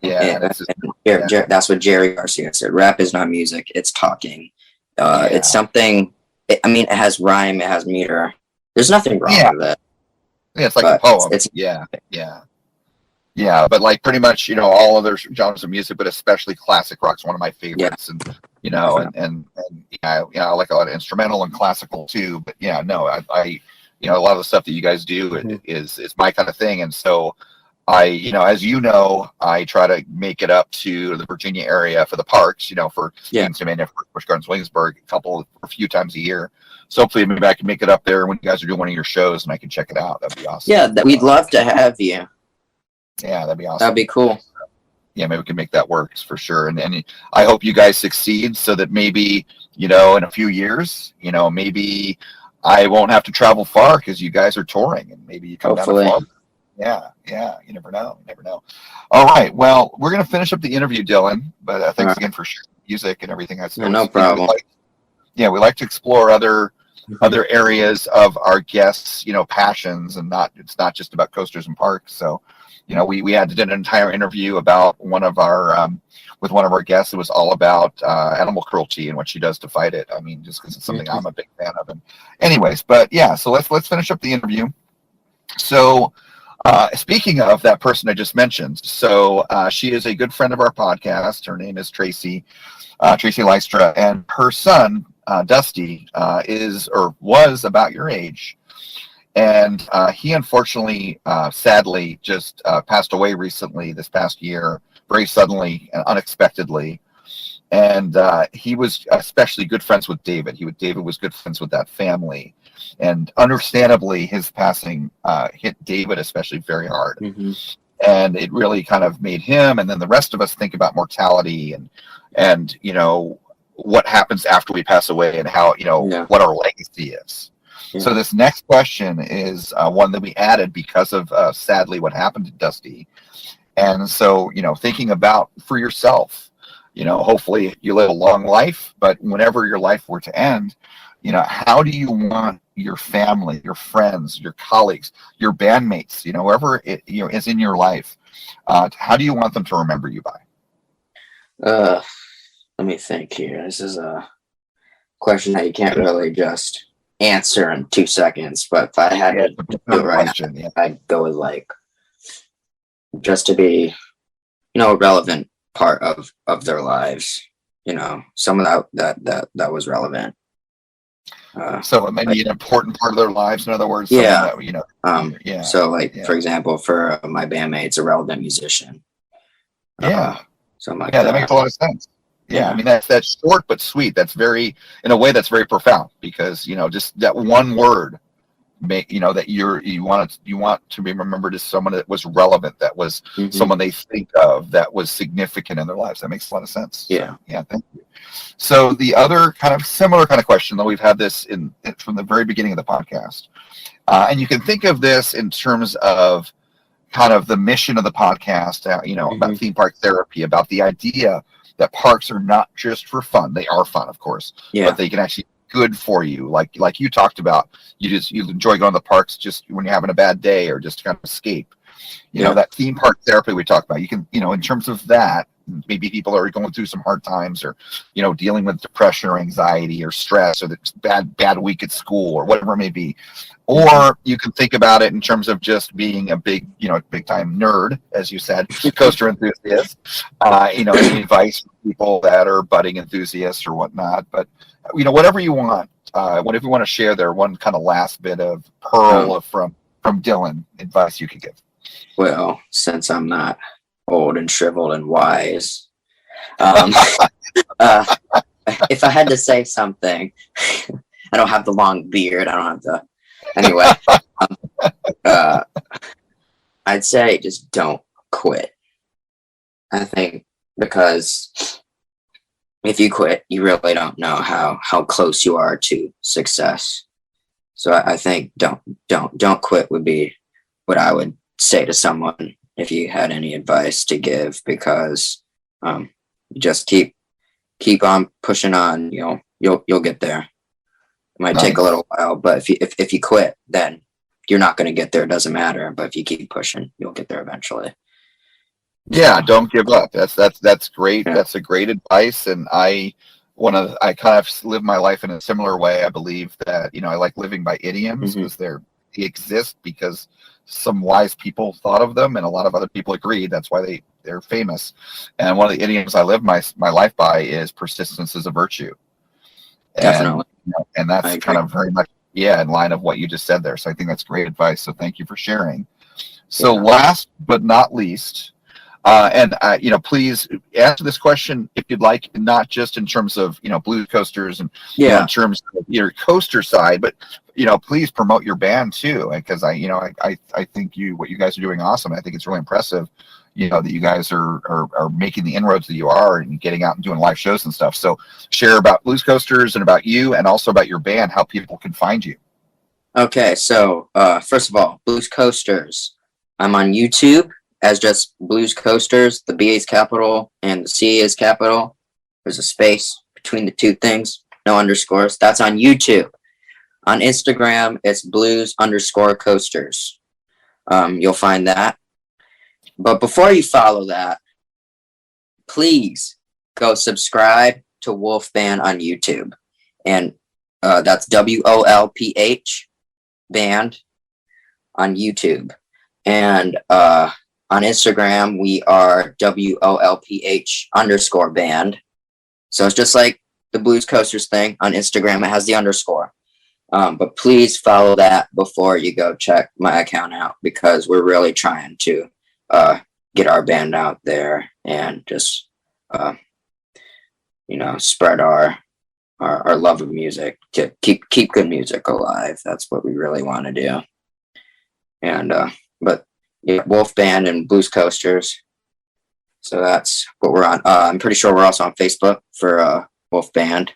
Yeah. That's what Jerry Garcia said. Rap is not music, it's talking. It's something, it has rhyme, it has meter. There's nothing wrong with it. Yeah, it's like a poem. But like pretty much, you know, all other genres of music, but especially classic rock's one of my favorites. And you know, and I like a lot of instrumental and classical too. But yeah, no, I you know, a lot of the stuff that you guys do is my kind of thing. And so I, as you know, I try to make it up to the Virginia area for the parks, you know, for Pennsylvania, for Busch Gardens, Williamsburg, a few times a year. So hopefully maybe I can make it up there when you guys are doing one of your shows and I can check it out. That'd be awesome. Yeah, we'd love to have you. Yeah, that'd be awesome. That'd be cool. Yeah, maybe we can make that work for sure. And I hope you guys succeed so that maybe, you know, in a few years, you know, maybe I won't have to travel far because you guys are touring, and maybe you come down to Florida. Yeah, you never know. All right, well, we're going to finish up the interview, Dylan, but thanks again for sharing music and everything. No problem. We like to explore other areas of our guests, you know, passions, and it's not just about coasters and parks. So, you know, we had to do an entire interview about with one of our guests. It was all about animal cruelty and what she does to fight it. I mean, just because it's something I'm a big fan of. And anyways, but yeah, so let's finish up the interview. So, speaking of that person I just mentioned, so she is a good friend of our podcast. Her name is Tracy Lystra, and her son Dusty was about your age, and he unfortunately, sadly, just passed away recently this past year, very suddenly and unexpectedly. And he was especially good friends with David. David was good friends with that family, and understandably, his passing hit David especially very hard. And it really kind of made him and then the rest of us think about mortality and you know, what happens after we pass away and how, you know, what our legacy is. So this next question is one that we added because of sadly what happened to Dusty. And so, you know, thinking about for yourself, you know, hopefully you live a long life, but whenever your life were to end, you know, how do you want your family, your friends, your colleagues, your bandmates, you know, whoever is in your life, how do you want them to remember you by? let me think here. This is a question that you can't really just answer in 2 seconds. But if I had to do it right now, I'd go with like just to be, a relevant part of their lives. Some of that was relevant. So it may be an important part of their lives. In other words, yeah. That, So for example, for my bandmate's a relevant musician. Something like that. That makes a lot of sense. Yeah, I mean that's short but sweet. That's very, in a way, that's very profound because just that one word, that you want to be remembered as someone that was relevant, that was someone they think of, that was significant in their lives. That makes a lot of sense. Yeah, so, thank you. So the other kind of similar kind of question, though, we've had this from the very beginning of the podcast, and you can think of this in terms of kind of the mission of the podcast. About theme park therapy, about the idea that parks are not just for fun. They are fun, of course, but they can actually be good for you. Like you talked about, you enjoy going to the parks just when you're having a bad day or just to kind of escape. That theme park therapy we talked about, you can, in terms of that, maybe people are going through some hard times or, dealing with depression or anxiety or stress or the bad week at school or whatever it may be. Or you can think about it in terms of just being a big time nerd, as you said, coaster enthusiast, any advice for people that are budding enthusiasts or whatnot. But, whatever you want, whatever you want to share there, one kind of last bit of pearl from Dylan advice you could give. Well, since I'm not old and shriveled and wise, if I had to say something, I don't have the long beard. I don't have the. Anyway, I'd say just don't quit. I think because if you quit, you really don't know how close you are to success. So I think don't quit would be what I would say to someone if you had any advice to give, because you just keep on pushing on. You'll get there. It might take a little while, but if you quit, then you're not going to get there. It doesn't matter. But if you keep pushing, you'll get there eventually. Yeah, don't give up. That's great. Yeah. That's a great advice. And I kind of live my life in a similar way. I believe that, I like living by idioms because they exist because some wise people thought of them and a lot of other people agreed. That's why they're famous. And one of the idioms I live my life by is persistence is a virtue. Definitely. And that's kind of very much, in line of what you just said there. So I think that's great advice. So thank you for sharing. So last but not least, please answer this question if you'd like, not just in terms of, blues coasters and in terms of your coaster side, but, please promote your band too. Because I think what you guys are doing awesome. I think it's really impressive, that you guys are making the inroads that you are and getting out and doing live shows and stuff. So share about blues coasters and about you and also about your band, how people can find you. Okay. So, first of all, Blues Coasters. I'm on YouTube as just Blues Coasters. The B is capital and the C is capital. There's a space between the two things, no underscores. That's on YouTube. On Instagram, it's blues_coasters. You'll find that. But before you follow that, please go subscribe to Wolf Band on YouTube. And that's WOLPH Band on YouTube. And on Instagram, we are WOLPH_band. So it's just like the Blues Coasters thing. On Instagram, it has the underscore. But please follow that before you go check my account out, because we're really trying to get our band out there and just, spread our love of music, to keep good music alive. That's what we really want to do. And, Wolf Band and Blues Coasters. So that's what we're on. I'm pretty sure we're also on Facebook for Wolf Band.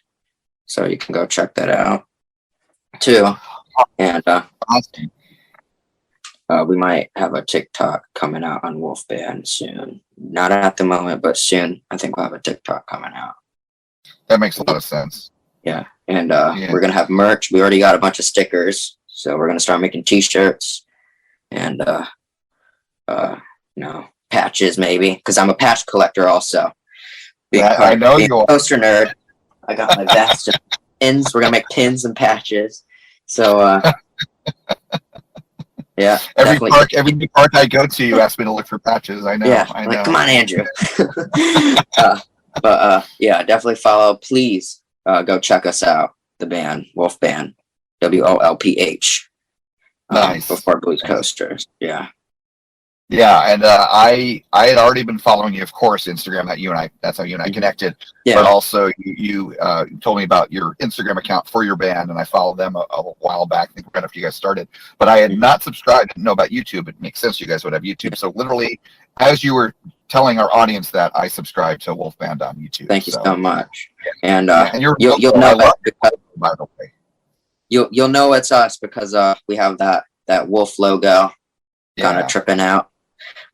So you can go check that out too. And we might have a TikTok coming out on Wolf Band soon. Not at the moment, but soon. I think we'll have a TikTok coming out. That makes a lot of sense. Yeah. And we're going to have merch. We already got a bunch of stickers. So we're going to start making t-shirts and, patches maybe, because I'm a patch collector also. I know you are. Coaster nerd. I got my vest and pins. We're gonna make pins and patches. So yeah. Every park I go to, you ask me to look for patches. I know. Yeah. I know. Like, come on, Andrew. But yeah, definitely follow. Please go check us out. The band Wolf Band, WOLPH. Nice. Before Blues Coasters. Yeah. Yeah, and I had already been following you, of course, Instagram. That's how you and I connected. Yeah. But also, you told me about your Instagram account for your band, and I followed them a while back. I think right after you guys started. But I had not subscribed. Didn't know about YouTube. It makes sense you guys would have YouTube. So literally, as you were telling our audience that, I subscribed to Wolf Band on YouTube. Thank you so much. Yeah. And you'll know it because, by the way. You'll know it's us because we have that wolf logo kind of tripping out.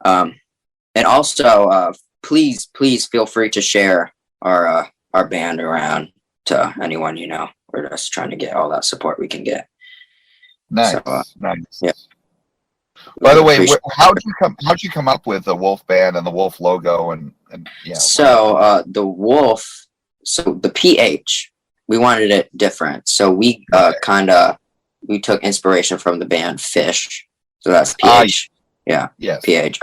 And also, please feel free to share our band around to anyone you know. We're just trying to get all that support we can get. Nice, so, nice. Yeah. By the way, how'd you come up with the Wolf Band and the Wolf logo and yeah? So the Wolf, so the PH, we wanted it different. So we we took inspiration from the band Fish. So that's PH. Yeah. Yes. PHISH.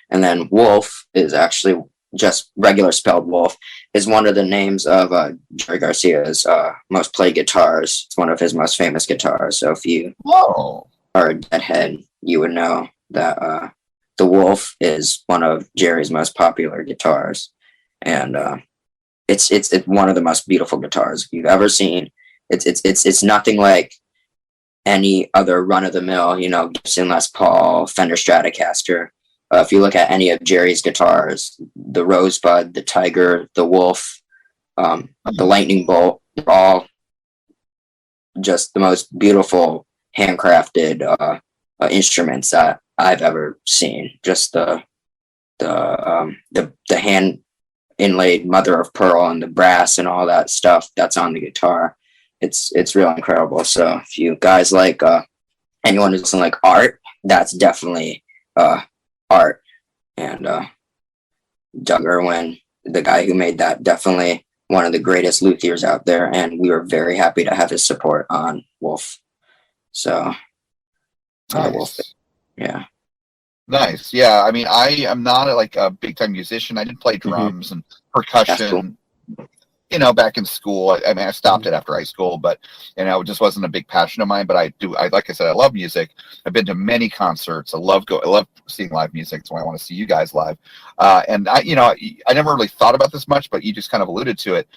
And then Wolf is actually just regular spelled Wolf, is one of the names of Jerry Garcia's most played guitars. It's one of his most famous guitars. So if you are a Deadhead, you would know that the Wolf is one of Jerry's most popular guitars. And it's one of the most beautiful guitars you've ever seen. It's nothing like any other run-of-the-mill, Gibson Les Paul, Fender Stratocaster. If you look at any of Jerry's guitars, the Rosebud, the Tiger, the Wolf, the Lightning Bolt, they're all just the most beautiful handcrafted instruments that I've ever seen. Just the hand inlaid mother of pearl and the brass and all that stuff that's on the guitar. It's real incredible. So if you guys like anyone who's like art, that's definitely art. And Doug Irwin, the guy who made that, definitely one of the greatest luthiers out there, and we were very happy to have his support on Wolf. So nice. Wolf, yeah. Nice. Yeah, I mean, I am not a big time musician. I did play drums and percussion. Back in school. I mean, I stopped it after high school, but it just wasn't a big passion of mine. But like I said, I love music. I've been to many concerts. I love seeing live music. That's why I want to see you guys live. And I never really thought about this much, but you just kind of alluded to it.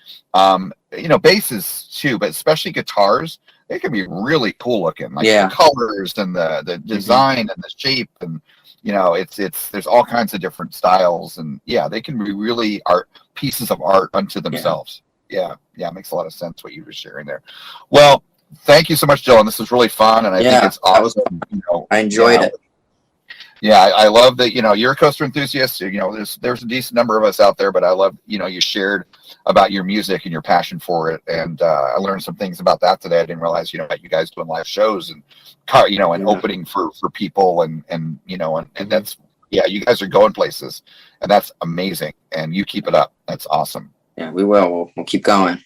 Basses too, but especially guitars, they can be really cool looking. Like the colors and the design and the shape, and there's all kinds of different styles, and they can be really pieces of art unto themselves. Yeah, it makes a lot of sense what you were sharing there. Well, thank you so much, Dylan. This was really fun, and I think it's awesome. I enjoyed it. Yeah, I love that. You're a coaster enthusiast. There's a decent number of us out there, but I love you shared about your music and your passion for it, and I learned some things about that today. I didn't realize about you guys doing live shows and and opening for people and that's you guys are going places, and that's amazing. And you keep it up. That's awesome. Yeah, we will. We'll keep going.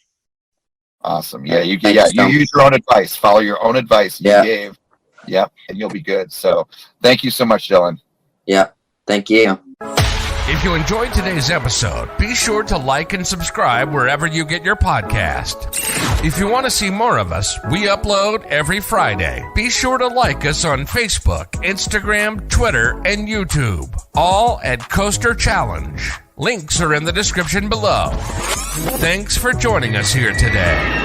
Awesome. Yeah, you use your own advice. Follow your own advice you gave. Yep, and you'll be good. So thank you so much, Dylan. Yeah, thank you. If you enjoyed today's episode, be sure to like and subscribe wherever you get your podcast. If you want to see more of us, we upload every Friday. Be sure to like us on Facebook, Instagram, Twitter, and YouTube. All at Coaster Challenge. Links are in the description below. Thanks for joining us here today.